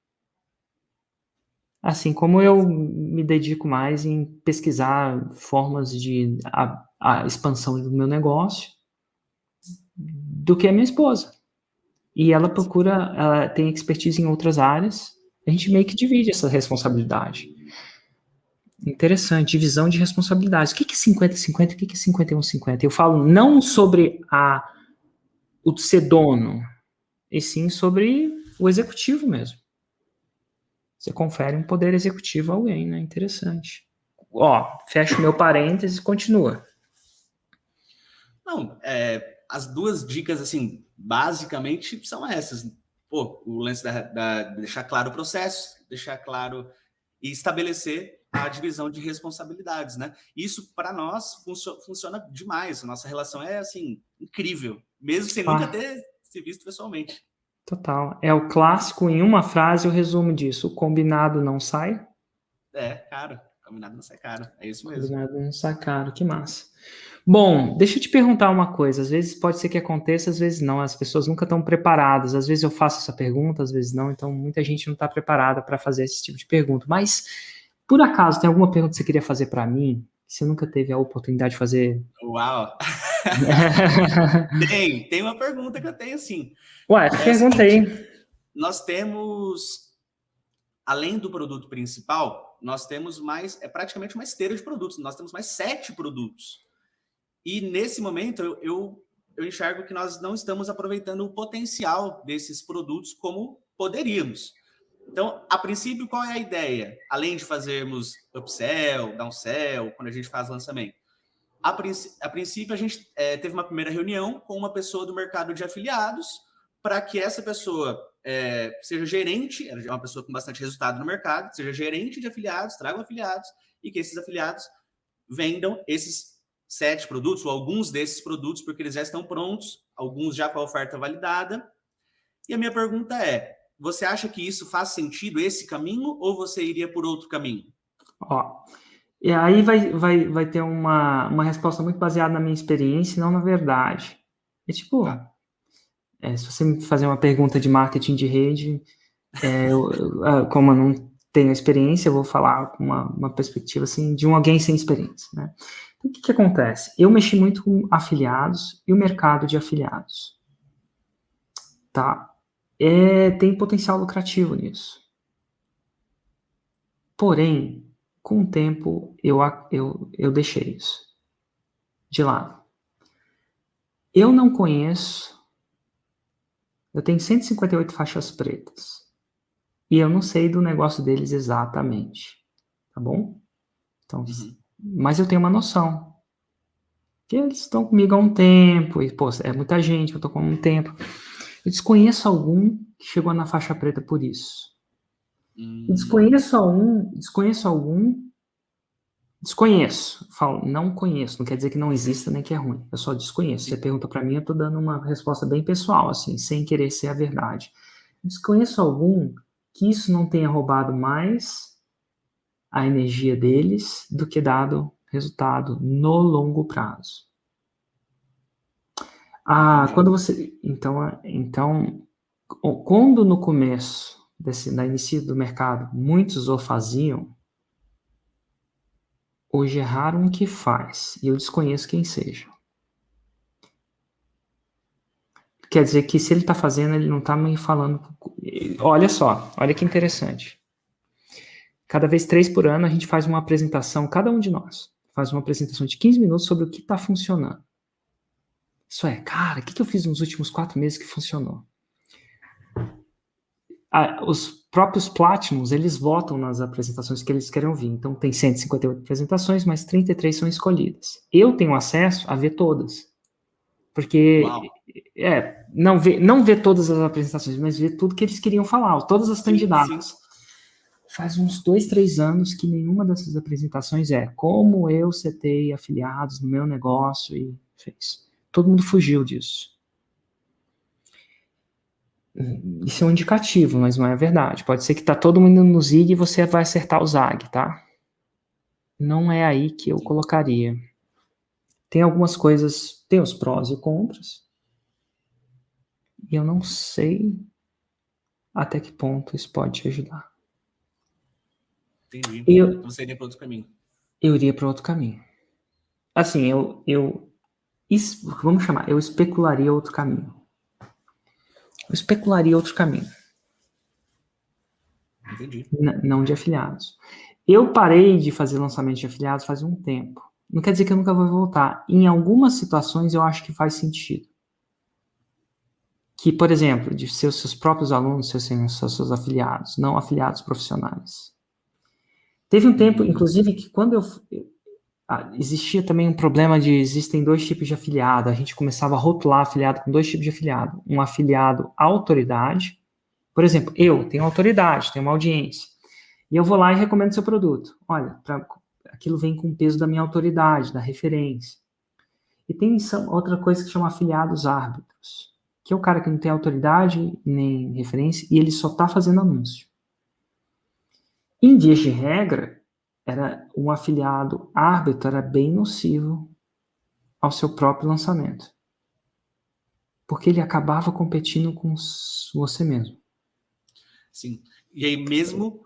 Assim como eu me dedico mais em pesquisar formas de a expansão do meu negócio do que a minha esposa. E ela ela tem expertise em outras áreas, a gente meio que divide essa responsabilidade. Interessante, divisão de responsabilidades. O que é 50-50 e o que é 51-50? Eu falo não sobre o ser dono, e sim sobre o executivo mesmo. Você confere um poder executivo a alguém, né? Interessante. Fecha o meu parênteses e continua. Não, as duas dicas, assim, basicamente são essas. Pô, o lance da deixar claro o processo, deixar claro e estabelecer a divisão de responsabilidades, né? Isso, para nós, funciona demais. A nossa relação é, assim, incrível, mesmo sem nunca ter se visto pessoalmente. Total. É o clássico, em uma frase, o resumo disso. O combinado não sai? Caro. Combinado não sai caro. É isso mesmo. Combinado não sai caro. Que massa. Bom, deixa eu te perguntar uma coisa. Às vezes pode ser que aconteça, às vezes não. As pessoas nunca estão preparadas. Às vezes eu faço essa pergunta, às vezes não. Então, muita gente não está preparada para fazer esse tipo de pergunta. Mas, por acaso, tem alguma pergunta que você queria fazer para mim? Que você nunca teve a oportunidade de fazer? Uau! Tem uma pergunta que eu tenho, sim. Ué, pergunta aí. Nós temos, além do produto principal, nós temos praticamente uma esteira de produtos. Nós temos mais 7 produtos. E nesse momento eu enxergo que nós não estamos aproveitando o potencial desses produtos como poderíamos. Então, a princípio, qual é a ideia? Além de fazermos upsell, downsell, quando a gente faz lançamento. A princípio, a gente teve uma primeira reunião com uma pessoa do mercado de afiliados para que essa pessoa seja gerente, é uma pessoa com bastante resultado no mercado, seja gerente de afiliados, traga afiliados e que esses afiliados vendam esses 7 produtos ou alguns desses produtos, porque eles já estão prontos, alguns já com a oferta validada. E a minha pergunta é, você acha que isso faz sentido, esse caminho, ou você iria por outro caminho? E aí vai ter uma resposta muito baseada na minha experiência e não na verdade. Se você me fazer uma pergunta de marketing de rede, como eu não tenho experiência, eu vou falar com uma perspectiva assim, de alguém sem experiência, né? Então, o que acontece? Eu mexi muito com afiliados e o mercado de afiliados, tá? Tem potencial lucrativo nisso. Porém, com o tempo, eu deixei isso de lado. Eu não conheço, eu tenho 158 faixas pretas, e eu não sei do negócio deles exatamente, tá bom? Então, mas eu tenho uma noção. Que eles estão comigo há um tempo, e, pô, é muita gente, eu tô com um tempo. Eu desconheço algum que chegou na faixa preta por isso. Falo, não conheço, não quer dizer que não exista nem que é ruim, eu só desconheço. Você pergunta para mim, eu tô dando uma resposta bem pessoal, assim, sem querer ser a verdade. Desconheço algum que isso não tenha roubado mais a energia deles do que dado resultado no longo prazo. Quando você... Então, quando no começo, no início do mercado, muitos o faziam, hoje é raro um que faz, e eu desconheço quem seja. Quer dizer que se ele está fazendo, ele não está me falando... Olha só, olha que interessante. Cada vez 3 por ano, a gente faz uma apresentação, cada um de nós faz uma apresentação de 15 minutos sobre o que está funcionando. Isso é, cara, o que eu fiz nos últimos 4 meses que funcionou? Os próprios Platinums, eles votam nas apresentações que eles querem ouvir. Então, tem 158 apresentações, mas 33 são escolhidas. Eu tenho acesso a ver todas. Porque, não ver todas as apresentações, mas ver tudo que eles queriam falar, todas as candidatas. Sim. Faz uns 2, 3 anos que nenhuma dessas apresentações é como eu setei afiliados no meu negócio e fez. Todo mundo fugiu disso. Isso é um indicativo, mas não é verdade. Pode ser que tá todo mundo no ZIG e você vai acertar o ZAG, tá? Não é aí que eu colocaria. Tem algumas coisas, tem os prós e contras. E eu não sei até que ponto isso pode te ajudar. Entendi. Então você iria para outro caminho. Eu iria para outro caminho. Assim, vamos chamar, eu especularia outro caminho. Entendi. Não de afiliados. Eu parei de fazer lançamento de afiliados faz um tempo. Não quer dizer que eu nunca vou voltar. Em algumas situações eu acho que faz sentido. Que, por exemplo, de ser os seus próprios alunos, seus afiliados, não afiliados profissionais. Teve um tempo, inclusive, que quando existia também um problema existem 2 tipos de afiliado. A gente começava a rotular afiliado com 2 tipos de afiliado. Um afiliado autoridade. Por exemplo, eu tenho autoridade, tenho uma audiência. E eu vou lá e recomendo seu produto. Olha, aquilo vem com o peso da minha autoridade, da referência. E tem outra coisa que chama afiliados árbitros, que é o cara que não tem autoridade nem referência e ele só está fazendo anúncio. Em vias de regra, um afiliado árbitro era bem nocivo ao seu próprio lançamento. Porque ele acabava competindo com você mesmo. Sim. E aí, mesmo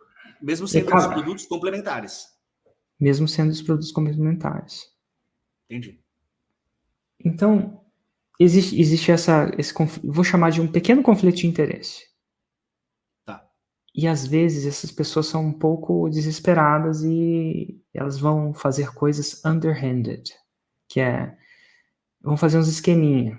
sendo os produtos complementares. Mesmo sendo os produtos complementares. Entendi. Então, existe esse conflito, vou chamar de um pequeno conflito de interesse. Tá. E às vezes essas pessoas são um pouco desesperadas e elas vão fazer coisas underhanded, que vão fazer uns esqueminha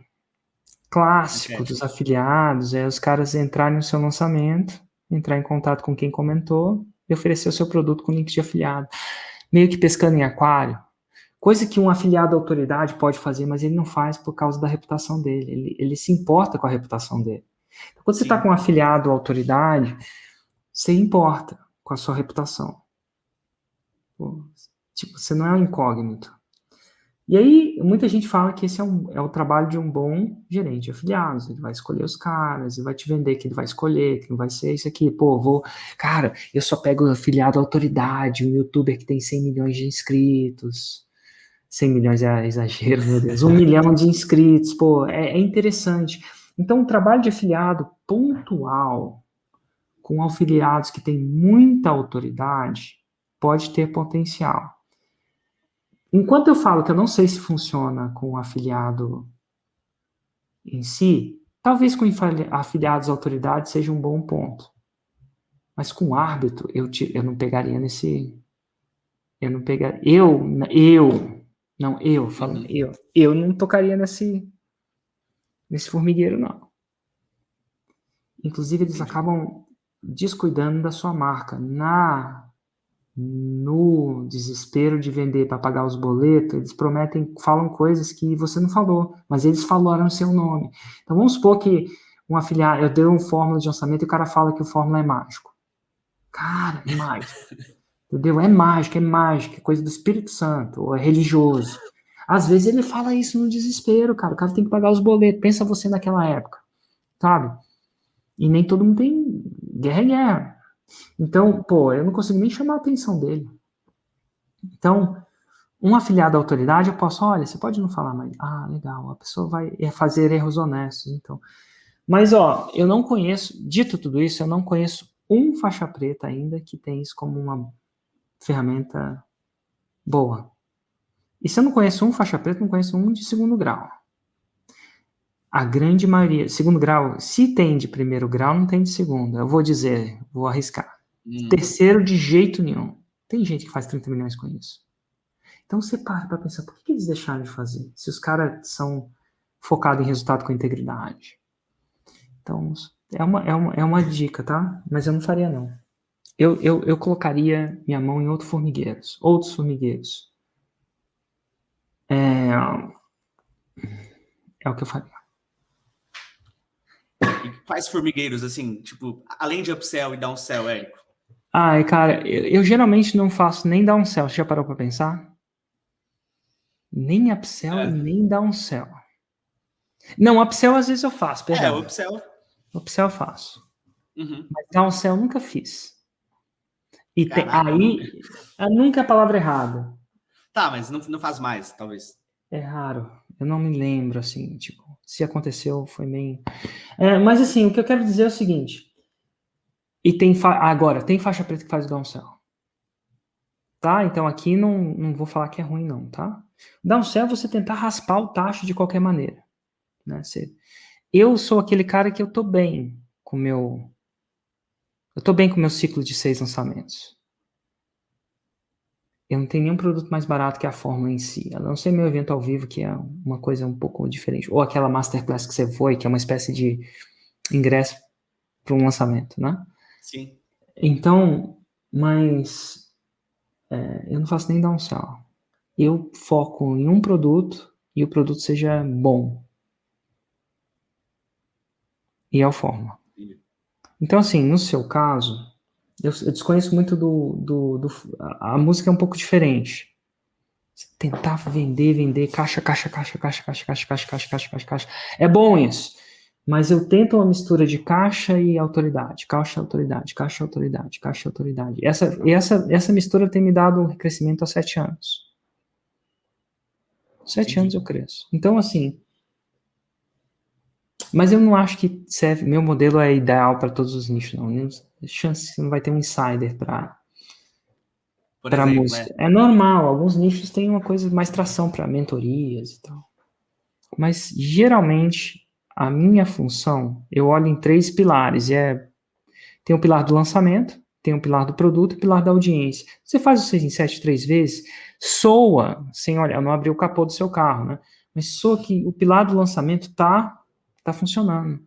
clássico dos afiliados, os caras entrarem no seu lançamento, entrar em contato com quem comentou e oferecer o seu produto com link de afiliado. Meio que pescando em aquário. Coisa que um afiliado à autoridade pode fazer, mas ele não faz por causa da reputação dele. Ele se importa com a reputação dele. Então, quando você está com um afiliado à autoridade, você importa com a sua reputação. Tipo, você não é um incógnito. E aí, muita gente fala que esse é o trabalho de um bom gerente de afiliados. Ele vai escolher os caras, ele vai te vender que ele vai escolher, que não vai ser isso aqui. Cara, eu só pego afiliado à autoridade, um youtuber que tem 100 milhões de inscritos. 100 milhões é exagero, meu Deus. 1 milhão de inscritos, é interessante. Então, um trabalho de afiliado pontual, com afiliados que têm muita autoridade, pode ter potencial. Enquanto eu falo que eu não sei se funciona com o afiliado em si, talvez com afiliados à autoridade seja um bom ponto. Mas com árbitro, eu não pegaria nesse... Eu não pegaria... Eu não tocaria nesse formigueiro, não. Inclusive, eles acabam descuidando da sua marca. No desespero de vender para pagar os boletos, eles falam coisas que você não falou, mas eles falaram o seu nome. Então, vamos supor que um afiliado, eu dei um fórmula de lançamento e o cara fala que o fórmula é mágico. Cara, é mágico. Entendeu? É mágico, é coisa do Espírito Santo, ou é religioso. Às vezes ele fala isso no desespero, cara. O cara tem que pagar os boletos. Pensa você naquela época, sabe? E nem todo mundo tem guerra. Então, eu não consigo nem chamar a atenção dele. Então, um afiliado à autoridade, eu posso, olha, você pode não falar, mas, legal, a pessoa vai fazer erros honestos, então. Mas, eu não conheço, dito tudo isso, eu não conheço um faixa preta ainda que tem isso como uma ferramenta boa. E se eu não conheço um faixa preta, não conheço um de segundo grau. A grande maioria, segundo grau, se tem de primeiro grau, não tem de segundo. Eu vou arriscar. Terceiro, de jeito nenhum. Tem gente que faz 30 milhões com isso. Então você para pensar, por que eles deixaram de fazer? Se os caras são focados em resultado com integridade. Então, é uma dica, tá? Mas eu não faria, não. Eu colocaria minha mão em outros formigueiros. É o que eu faria. E quais formigueiros, assim, tipo, além de upsell e downsell, Érico? Cara, eu geralmente não faço nem downsell. Você já parou pra pensar? Nem upsell e nem downsell. Não, upsell às vezes eu faço, perdão. Upsell. Upsell eu faço. Uhum. Mas downsell eu nunca fiz. E nunca é a palavra errada. Tá, mas não faz mais, talvez. É raro. Eu não me lembro, assim, tipo, se aconteceu, foi meio... mas, assim, o que eu quero dizer é o seguinte. E agora, tem faixa preta que faz downsell. Tá? Então, aqui não vou falar que é ruim, não, tá? Downsell é você tentar raspar o tacho de qualquer maneira. Né? Eu sou aquele cara que eu tô bem com meu ciclo de 6 lançamentos. Eu não tenho nenhum produto mais barato que a fórmula em si. A não ser meu evento ao vivo, que é uma coisa um pouco diferente. Ou aquela masterclass que você foi, que é uma espécie de ingresso para um lançamento, né? Sim. Então, mas eu não faço nem downsell. Eu foco em um produto e o produto seja bom. E é o fórmula. Então, assim, no seu caso, eu desconheço muito a música é um pouco diferente. Você tentar vender, caixa. É bom isso. Mas eu tento uma mistura de caixa e autoridade. Caixa, autoridade. Essa mistura tem me dado um crescimento há 7 anos. 7 anos eu cresço. Então, assim... Mas eu não acho que serve... Meu modelo é ideal para todos os nichos, não. Chance que não vai ter um insider para música. É normal, alguns nichos têm uma coisa mais tração para mentorias e tal. Mas, geralmente, a minha função, eu olho em 3 pilares. Tem o pilar do lançamento, tem o pilar do produto e o pilar da audiência. Você faz o 6 em 7 3 vezes, soa, sem olhar, eu não abri o capô do seu carro, né? Mas soa que o pilar do lançamento tá funcionando.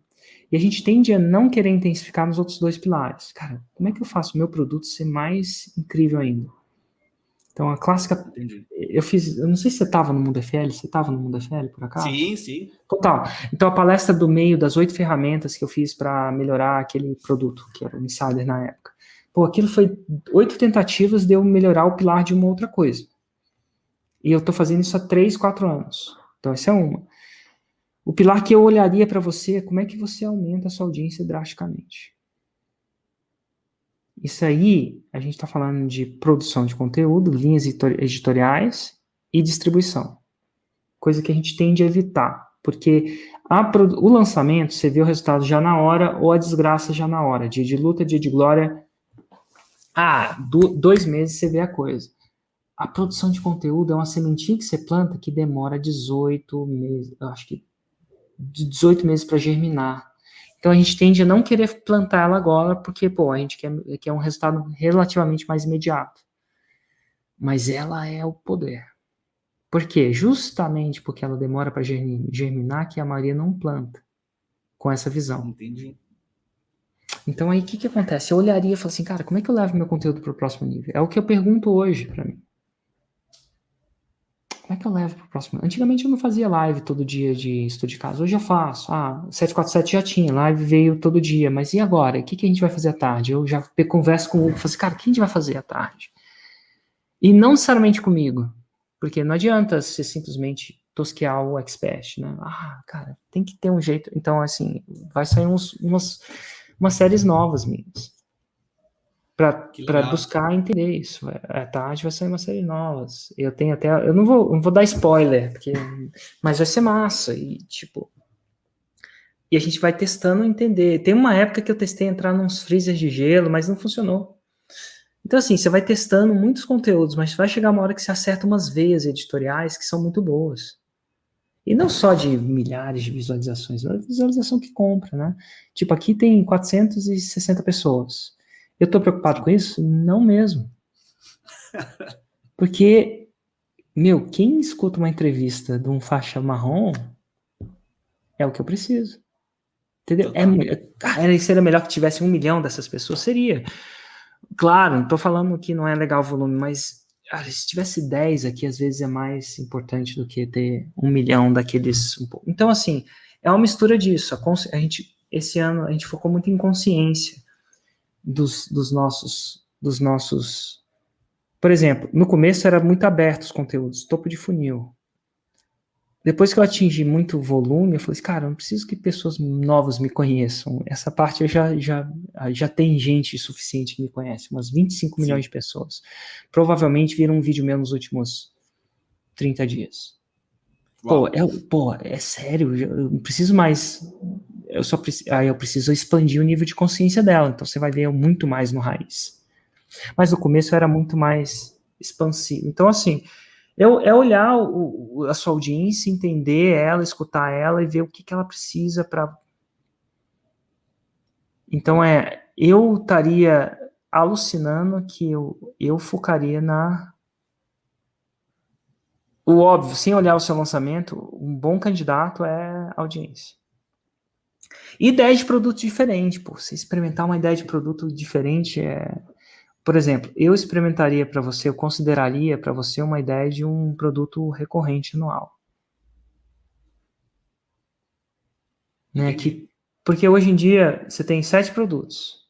E a gente tende a não querer intensificar nos outros 2 pilares. Cara, como é que eu faço o meu produto ser mais incrível ainda? Então, a clássica... Entendi. Eu não sei se você estava no Mundo FL, por acaso? Sim. Total. Então, a palestra do meio das 8 ferramentas que eu fiz para melhorar aquele produto, que era o Insider na época. Aquilo foi 8 tentativas de eu melhorar o pilar de uma outra coisa. E eu estou fazendo isso há 3, 4 anos. Então, essa é uma. O pilar que eu olharia para você é como é que você aumenta a sua audiência drasticamente. Isso aí, a gente está falando de produção de conteúdo, linhas editoriais e distribuição. Coisa que a gente tende a evitar, porque O lançamento, você vê o resultado já na hora ou a desgraça já na hora. Dia de luta, dia de glória. 2 meses você vê a coisa. A produção de conteúdo é uma sementinha que você planta que demora 18 meses, eu acho que 18 meses para germinar. Então a gente tende a não querer plantar ela agora porque, a gente quer um resultado relativamente mais imediato. Mas ela é o poder. Por quê? Justamente porque ela demora para germinar que a maioria não planta com essa visão. Entendi. Então aí o que acontece? Eu olharia e falaria assim, cara, como é que eu levo meu conteúdo para o próximo nível? É o que eu pergunto hoje para mim. Como é que eu levo para o próximo? Antigamente eu não fazia live todo dia de estudo de casa. Hoje eu faço. 747 já tinha, live veio todo dia. Mas e agora? O que a gente vai fazer à tarde? Eu já converso com o Hugo, falo assim, cara, o que a gente vai fazer à tarde? E não necessariamente comigo. Porque não adianta você simplesmente tosquear o expert, né? Cara, tem que ter um jeito. Então, assim, vai sair umas séries novas minhas. Para buscar entender isso. À tarde vai sair uma série nova. Eu tenho até. Eu não vou dar spoiler, mas vai ser massa. E a gente vai testando entender. Tem uma época que eu testei entrar nos freezers de gelo, mas não funcionou. Então, assim, você vai testando muitos conteúdos, mas vai chegar uma hora que você acerta umas veias editoriais que são muito boas. E não só de milhares de visualizações, é a visualização que compra, né? Aqui tem 460 pessoas. Eu tô preocupado com isso? Não mesmo. Porque, quem escuta uma entrevista de um faixa marrom é o que eu preciso. Entendeu? Seria melhor que tivesse 1 milhão dessas pessoas? Seria. Claro, não tô falando que não é legal o volume, mas se tivesse 10 aqui, às vezes é mais importante do que ter 1 milhão daqueles. Então, assim, é uma mistura disso. Esse ano, a gente focou muito em consciência dos nossos. Por exemplo, no começo era muito aberto os conteúdos, topo de funil. Depois que eu atingi muito volume, eu falei assim, cara, eu não preciso que pessoas novas me conheçam. Essa parte eu já tem gente suficiente que me conhece, umas 25 milhões de pessoas. Provavelmente viram um vídeo meu nos últimos 30 dias. É sério, eu não preciso mais. Eu preciso expandir o nível de consciência dela, então você vai ver muito mais no raiz. Mas no começo era muito mais expansivo. Então, assim, é olhar a sua audiência, entender ela, escutar ela e ver o que ela precisa para. Então, eu estaria alucinando que eu focaria o óbvio, sem olhar o seu lançamento, um bom candidato é audiência. E ideia de produto diferente, você experimentar uma ideia de produto diferente Por exemplo, eu consideraria para você uma ideia de um produto recorrente anual. Né? Porque hoje em dia você tem 7 produtos.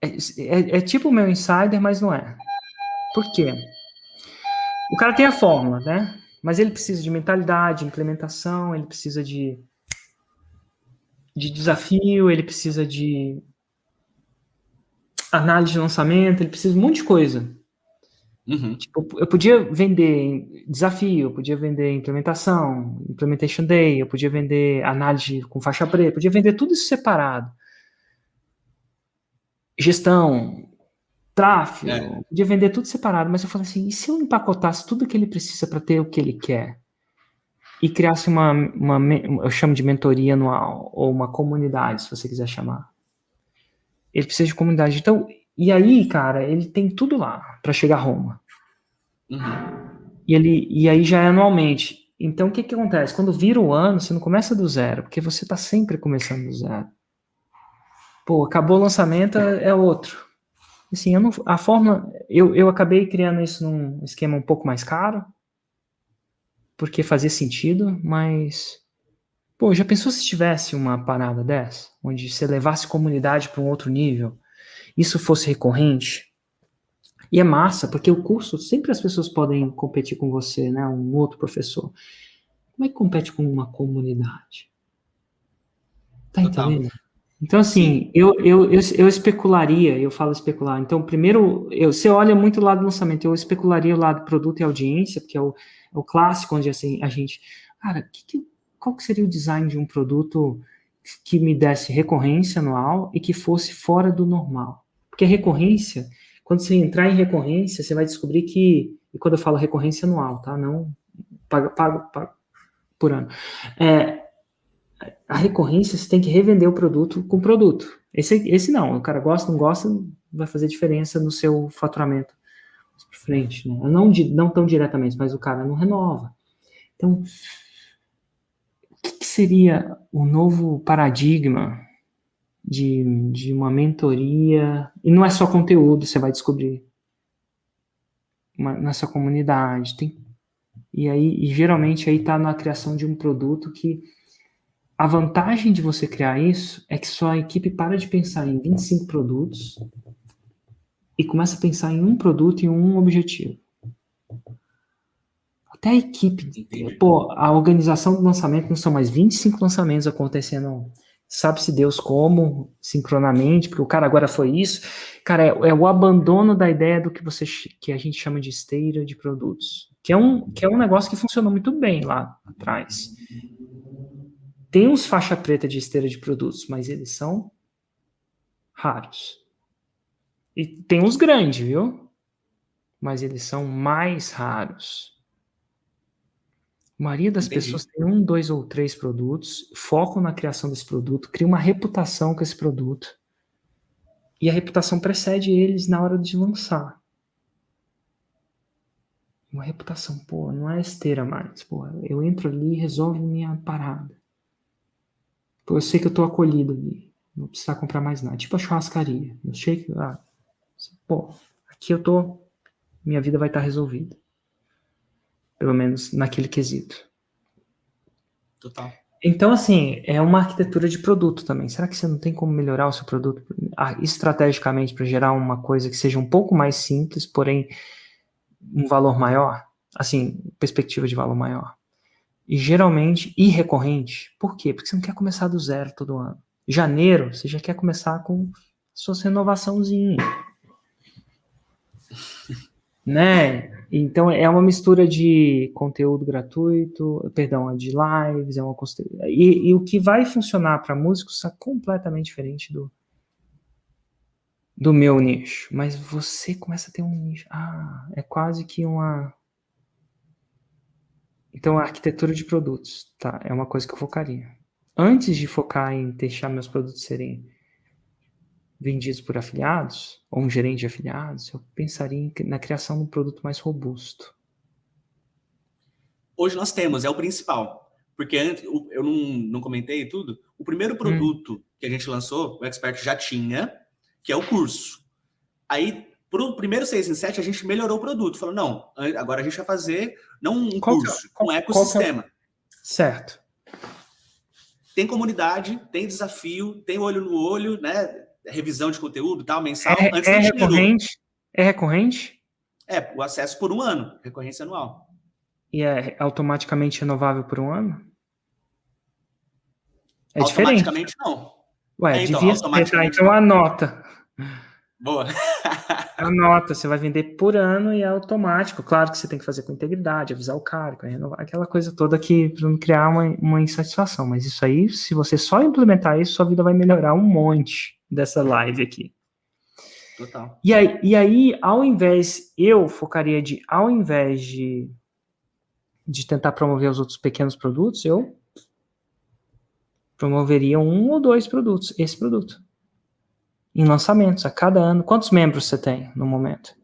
É tipo o meu insider, mas não é. Por quê? O cara tem a fórmula, né? Mas ele precisa de mentalidade, implementação, ele precisa de desafio, ele precisa de análise de lançamento, ele precisa de um monte de coisa. Uhum. Eu podia vender desafio, eu podia vender implementação, implementation day, eu podia vender análise com faixa preta, eu podia vender tudo isso separado. Gestão, tráfego, podia vender tudo separado, mas eu falei assim, e se eu empacotasse tudo que ele precisa para ter o que ele quer? E criasse eu chamo de mentoria anual, ou uma comunidade, se você quiser chamar. Ele precisa de comunidade. Então, e aí, cara, ele tem tudo lá para chegar a Roma. Uhum. E aí já é anualmente. Então, o que acontece? Quando vira o ano, você não começa do zero, porque você está sempre começando do zero. Acabou o lançamento, é outro. Assim, a fórmula... Eu acabei criando isso num esquema um pouco mais caro, porque fazia sentido, mas... já pensou se tivesse uma parada dessa? Onde você levasse comunidade para um outro nível? Isso fosse recorrente? E é massa, porque o curso, sempre as pessoas podem competir com você, né? Um outro professor. Como é que compete com uma comunidade? Tá entendendo? Então, assim, eu especularia, eu falo especular. Então, primeiro, você olha muito o lado do lançamento, eu especularia o lado produto e audiência, porque é o clássico, onde assim, a gente... Cara, qual que seria o design de um produto que me desse recorrência anual e que fosse fora do normal? Porque recorrência, quando você entrar em recorrência, você vai descobrir que, e quando eu falo recorrência anual, tá? Não pago por ano. A recorrência, você tem que revender o produto com produto. Esse não, o cara gosta, não gosta, vai fazer diferença no seu faturamento para frente, né? Não tão diretamente, mas o cara não renova. Então, o que seria o novo paradigma de uma mentoria? E não é só conteúdo, você vai descobrir nessa comunidade. E geralmente aí está na criação de um produto que a vantagem de você criar isso é que sua equipe para de pensar em 25 produtos e começa a pensar em um produto e um objetivo. Até a equipe, a organização do lançamento não são mais 25 lançamentos acontecendo, sabe-se Deus como, sincronamente, porque o cara agora foi isso. Cara, é o abandono da ideia do que a gente chama de esteira de produtos, que é um negócio que funcionou muito bem lá atrás. Tem uns faixa preta de esteira de produtos, mas eles são raros. E tem uns grandes, viu? Mas eles são mais raros. A maioria das pessoas tem 1, 2 ou 3 produtos, focam na criação desse produto, cria uma reputação com esse produto. E a reputação precede eles na hora de lançar. Uma reputação, pô, não é esteira mais. Pô, eu entro ali e resolvo minha parada. Pô, eu sei que eu tô acolhido ali. Não precisa comprar mais nada. Tipo a churrascaria. Eu sei que, pô, aqui eu tô, minha vida vai estar resolvida. Pelo menos naquele quesito. Total. Então, assim, é uma arquitetura de produto também. Será que você não tem como melhorar o seu produto estrategicamente para gerar uma coisa que seja um pouco mais simples, porém um valor maior? Assim, perspectiva de valor maior. E geralmente recorrente. Por quê? Porque você não quer começar do zero todo ano. Janeiro, você já quer começar com suas renovaçãozinhas. Né? Então é uma mistura de conteúdo gratuito, perdão, de lives, e o que vai funcionar para músicos é completamente diferente do meu nicho. Mas você começa a ter um nicho. É quase que uma. Então, a arquitetura de produtos, tá? É uma coisa que eu focaria. Antes de focar em deixar meus produtos serem vendidos por afiliados, ou um gerente de afiliados, eu pensaria na criação de um produto mais robusto. Hoje nós temos, é o principal. Porque antes, eu não comentei tudo. O primeiro produto que a gente lançou, o Expert já tinha, que é o curso. Aí, pro primeiro 6 em 7, a gente melhorou o produto. Falou, não, agora a gente vai fazer, não um curso, um ecossistema. Certo. Tem comunidade, tem desafio, tem olho no olho, né? Revisão de conteúdo, tal, mensal. Antes é recorrente? É recorrente? É, o acesso por um ano, recorrência anual. E é automaticamente renovável por um ano? É automaticamente diferente. Não. Ué, então, devia ser, então anota. Boa. Anota, você vai vender por ano e é automático. Claro que você tem que fazer com integridade, avisar o cara, renovar, aquela coisa toda que para não criar uma insatisfação. Mas isso aí, se você só implementar isso, sua vida vai melhorar um monte dessa live aqui. Total. E aí ao invés de tentar promover os outros pequenos produtos, eu promoveria 1 ou 2 produtos, esse produto. Em lançamentos, a cada ano. Quantos membros você tem no momento?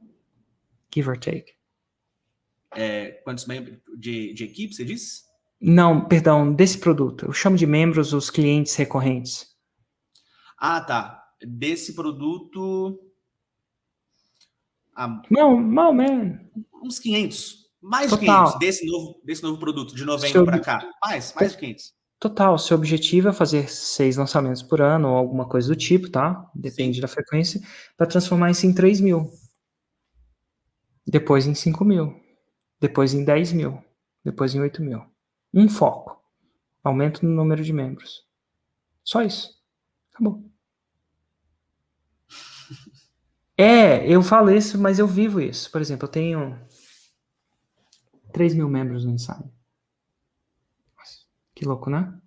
Give or take. Quantos membros de equipe, você disse? Não, perdão, desse produto. Eu chamo de membros os clientes recorrentes. Ah, tá. Desse produto... Não, man. Uns 500. Mais Total. de 500 desse novo produto, de novembro para cá. Mais de 500. Total, seu objetivo é fazer 6 lançamentos por ano ou alguma coisa do tipo, tá? Depende Sim. da frequência, para transformar isso em 3 mil. Depois em 5 mil. Depois em 10 mil. Depois em 8 mil. Um foco. Aumento no número de membros. Só isso. Acabou. Eu falo isso, mas eu vivo isso. Por exemplo, eu tenho 3 mil membros no Insider. Que louco, né?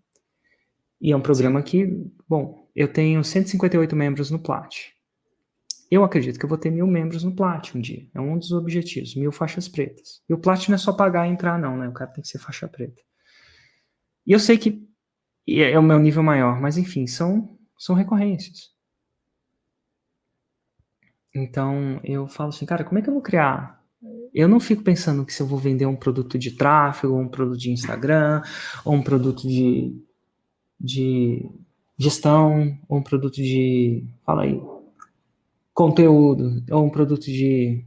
E é um programa que, bom, eu tenho 158 membros no Plat. Eu acredito que eu vou ter 1000 membros no Plat um dia. É um dos objetivos, 1000 faixas pretas. E o Plat não é só pagar e entrar, não, né? O cara tem que ser faixa preta. E eu sei que é o meu nível maior, mas enfim, são recorrências. Então, eu falo assim, cara, como é que eu vou criar? Eu não fico pensando que se eu vou vender um produto de tráfego, um produto de Instagram, ou um produto de gestão, ou um produto de, fala aí, conteúdo, ou um produto de...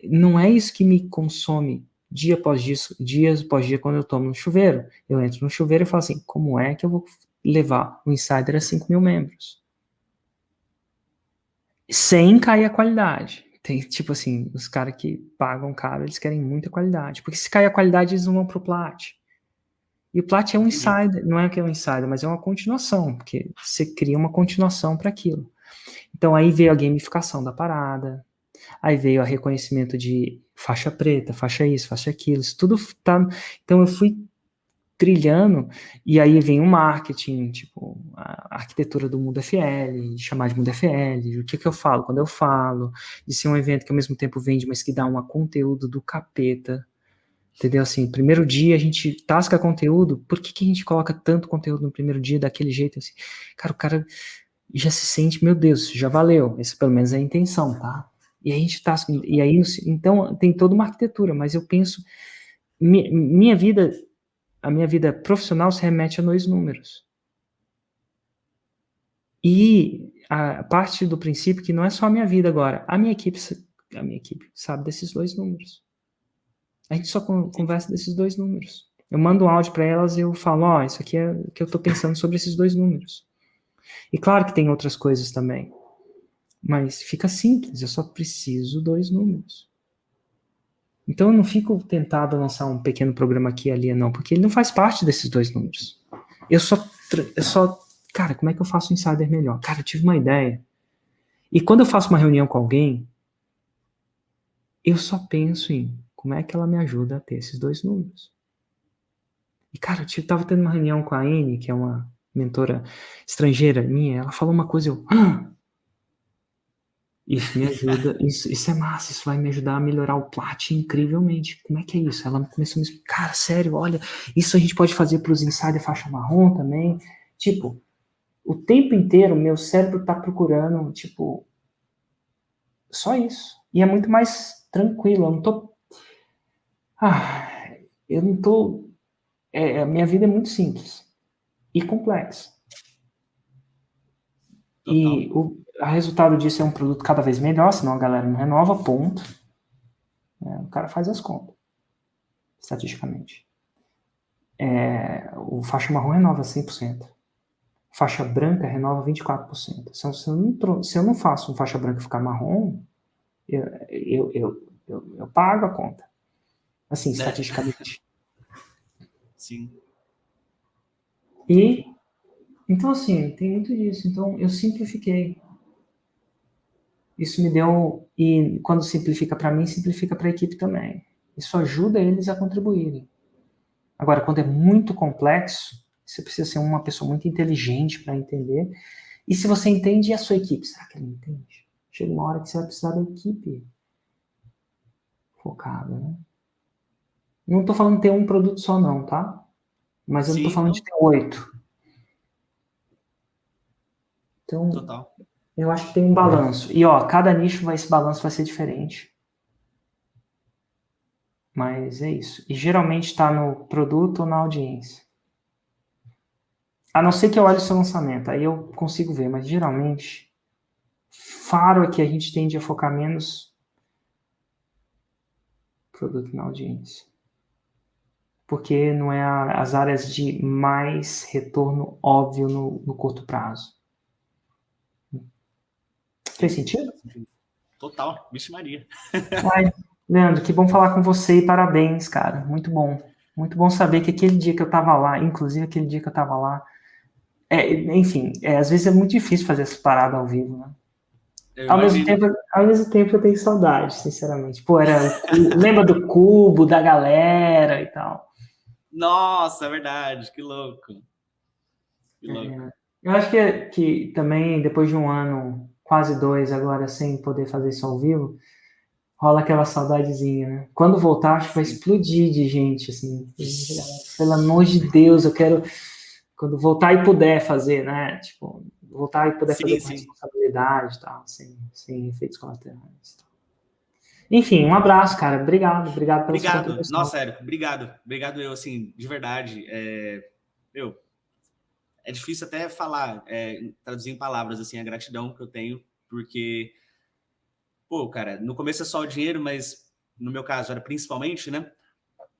Não é isso que me consome dia após dia, quando eu tomo no chuveiro. Eu entro no chuveiro e falo assim, como é que eu vou levar o Insider a 5.000 membros? Sem cair a qualidade. Tem, tipo assim, os caras que pagam caro, eles querem muita qualidade. Porque se cair a qualidade, eles não vão pro Plat. E o Plat é um insider, não é que é um insider, mas é uma continuação, porque você cria uma continuação para aquilo. Então aí veio a gamificação da parada, aí veio o reconhecimento de faixa preta, faixa isso, faixa aquilo, isso tudo tá... Então eu fui trilhando, e aí vem o marketing, tipo, a arquitetura do Mundo FL, de chamar de Mundo FL, o que eu falo quando eu falo, de ser um evento que ao mesmo tempo vende, mas que dá um conteúdo do capeta, entendeu? Assim, primeiro dia a gente tasca conteúdo, por que a gente coloca tanto conteúdo no primeiro dia daquele jeito assim? Cara, o cara já se sente, meu Deus, já valeu, essa pelo menos é a intenção, tá? E a gente tasca, e aí, então tem toda uma arquitetura, mas eu penso, minha vida, a minha vida profissional se remete a 2 números. E a parte do princípio que não é só a minha vida agora, a minha equipe sabe desses 2 números. A gente só conversa desses 2 números. Eu mando um áudio para elas e eu falo, ó, isso aqui é o que eu tô pensando sobre esses 2 números. E claro que tem outras coisas também, mas fica simples, eu só preciso 2 números. Então eu não fico tentado a lançar um pequeno programa aqui e ali, não, porque ele não faz parte desses 2 números. Eu só, cara, como é que eu faço um insider melhor? Cara, eu tive uma ideia. E quando eu faço uma reunião com alguém, eu só penso em como é que ela me ajuda a ter esses 2 números. E, cara, eu tava tendo uma reunião com a Anne, que é uma mentora estrangeira minha, ela falou uma coisa, isso me ajuda, isso é massa, isso vai me ajudar a melhorar o Plat incrivelmente. Como é que é isso? Ela começou a me explicar, cara, sério, olha, isso a gente pode fazer para os insider faixa marrom também. Tipo, o tempo inteiro meu cérebro tá procurando, tipo, só isso. E é muito mais tranquilo, eu não tô, a minha vida é muito simples e complexa. Total. E o resultado disso é um produto cada vez melhor, senão a galera não renova, ponto. O cara faz as contas, estatisticamente. O faixa marrom renova 100%. Faixa branca renova 24%. Se eu não faço um faixa branca ficar marrom, eu pago a conta. Assim, estatisticamente. Sim. E, então assim, tem muito disso. Então, eu simplifiquei. Isso me deu, e quando simplifica para mim, simplifica para a equipe também. Isso ajuda eles a contribuírem. Agora, quando é muito complexo, você precisa ser uma pessoa muito inteligente para entender. E se você entende, a sua equipe? Será que ele entende? Chega uma hora que você vai precisar da equipe focada, né? Não estou falando de ter um produto só não, tá? Mas eu não estou falando de ter 8. Então, total. Eu acho que tem um balanço. E, ó, cada nicho, esse balanço vai ser diferente. Mas é isso. E geralmente está no produto ou na audiência. A não ser que eu olhe o seu lançamento. Aí eu consigo ver. Mas geralmente, faro é que a gente tende a focar menos produto na audiência. Porque não é as áreas de mais retorno óbvio no curto prazo. Fez sentido? Total. Vixe Maria. Ai, Leandro, que bom falar com você e parabéns, cara. Muito bom. Muito bom saber que aquele dia que eu tava lá, inclusive aquele dia que eu tava lá, enfim, às vezes é muito difícil fazer essa parada ao vivo, né? Ao mesmo tempo eu tenho saudade, sinceramente. Pô, lembra do cubo, da galera e tal. Nossa, é verdade, que louco. Que louco. Eu acho que também, depois de um ano, quase 2 agora, sem poder fazer isso ao vivo, rola aquela saudadezinha, né? Quando voltar, acho que vai explodir de gente, assim. Pelo amor de Deus, eu quero... Quando voltar e puder fazer, né? Tipo, voltar e puder fazer com responsabilidade e tal, sem efeitos colaterais. Enfim, um abraço, cara. Obrigado pela sua contribuição. Nossa, Érico, obrigado. Obrigado, eu, assim, de verdade. É difícil até falar, traduzir em palavras, assim, a gratidão que eu tenho, porque, pô, cara, no começo é só o dinheiro, mas no meu caso era principalmente, né?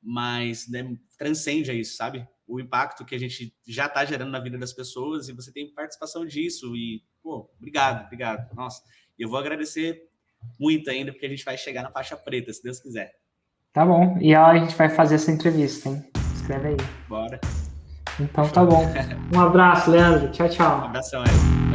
Mas, né, transcende a isso, sabe? O impacto que a gente já tá gerando na vida das pessoas e você tem participação disso e, pô, obrigado. Nossa, eu vou agradecer muito ainda, porque a gente vai chegar na faixa preta, se Deus quiser. Tá bom. E a gente vai fazer essa entrevista, hein? Escreve aí. Bora. Então tá bom. Um abraço, Leandro. Tchau, tchau. Um abração, Érico.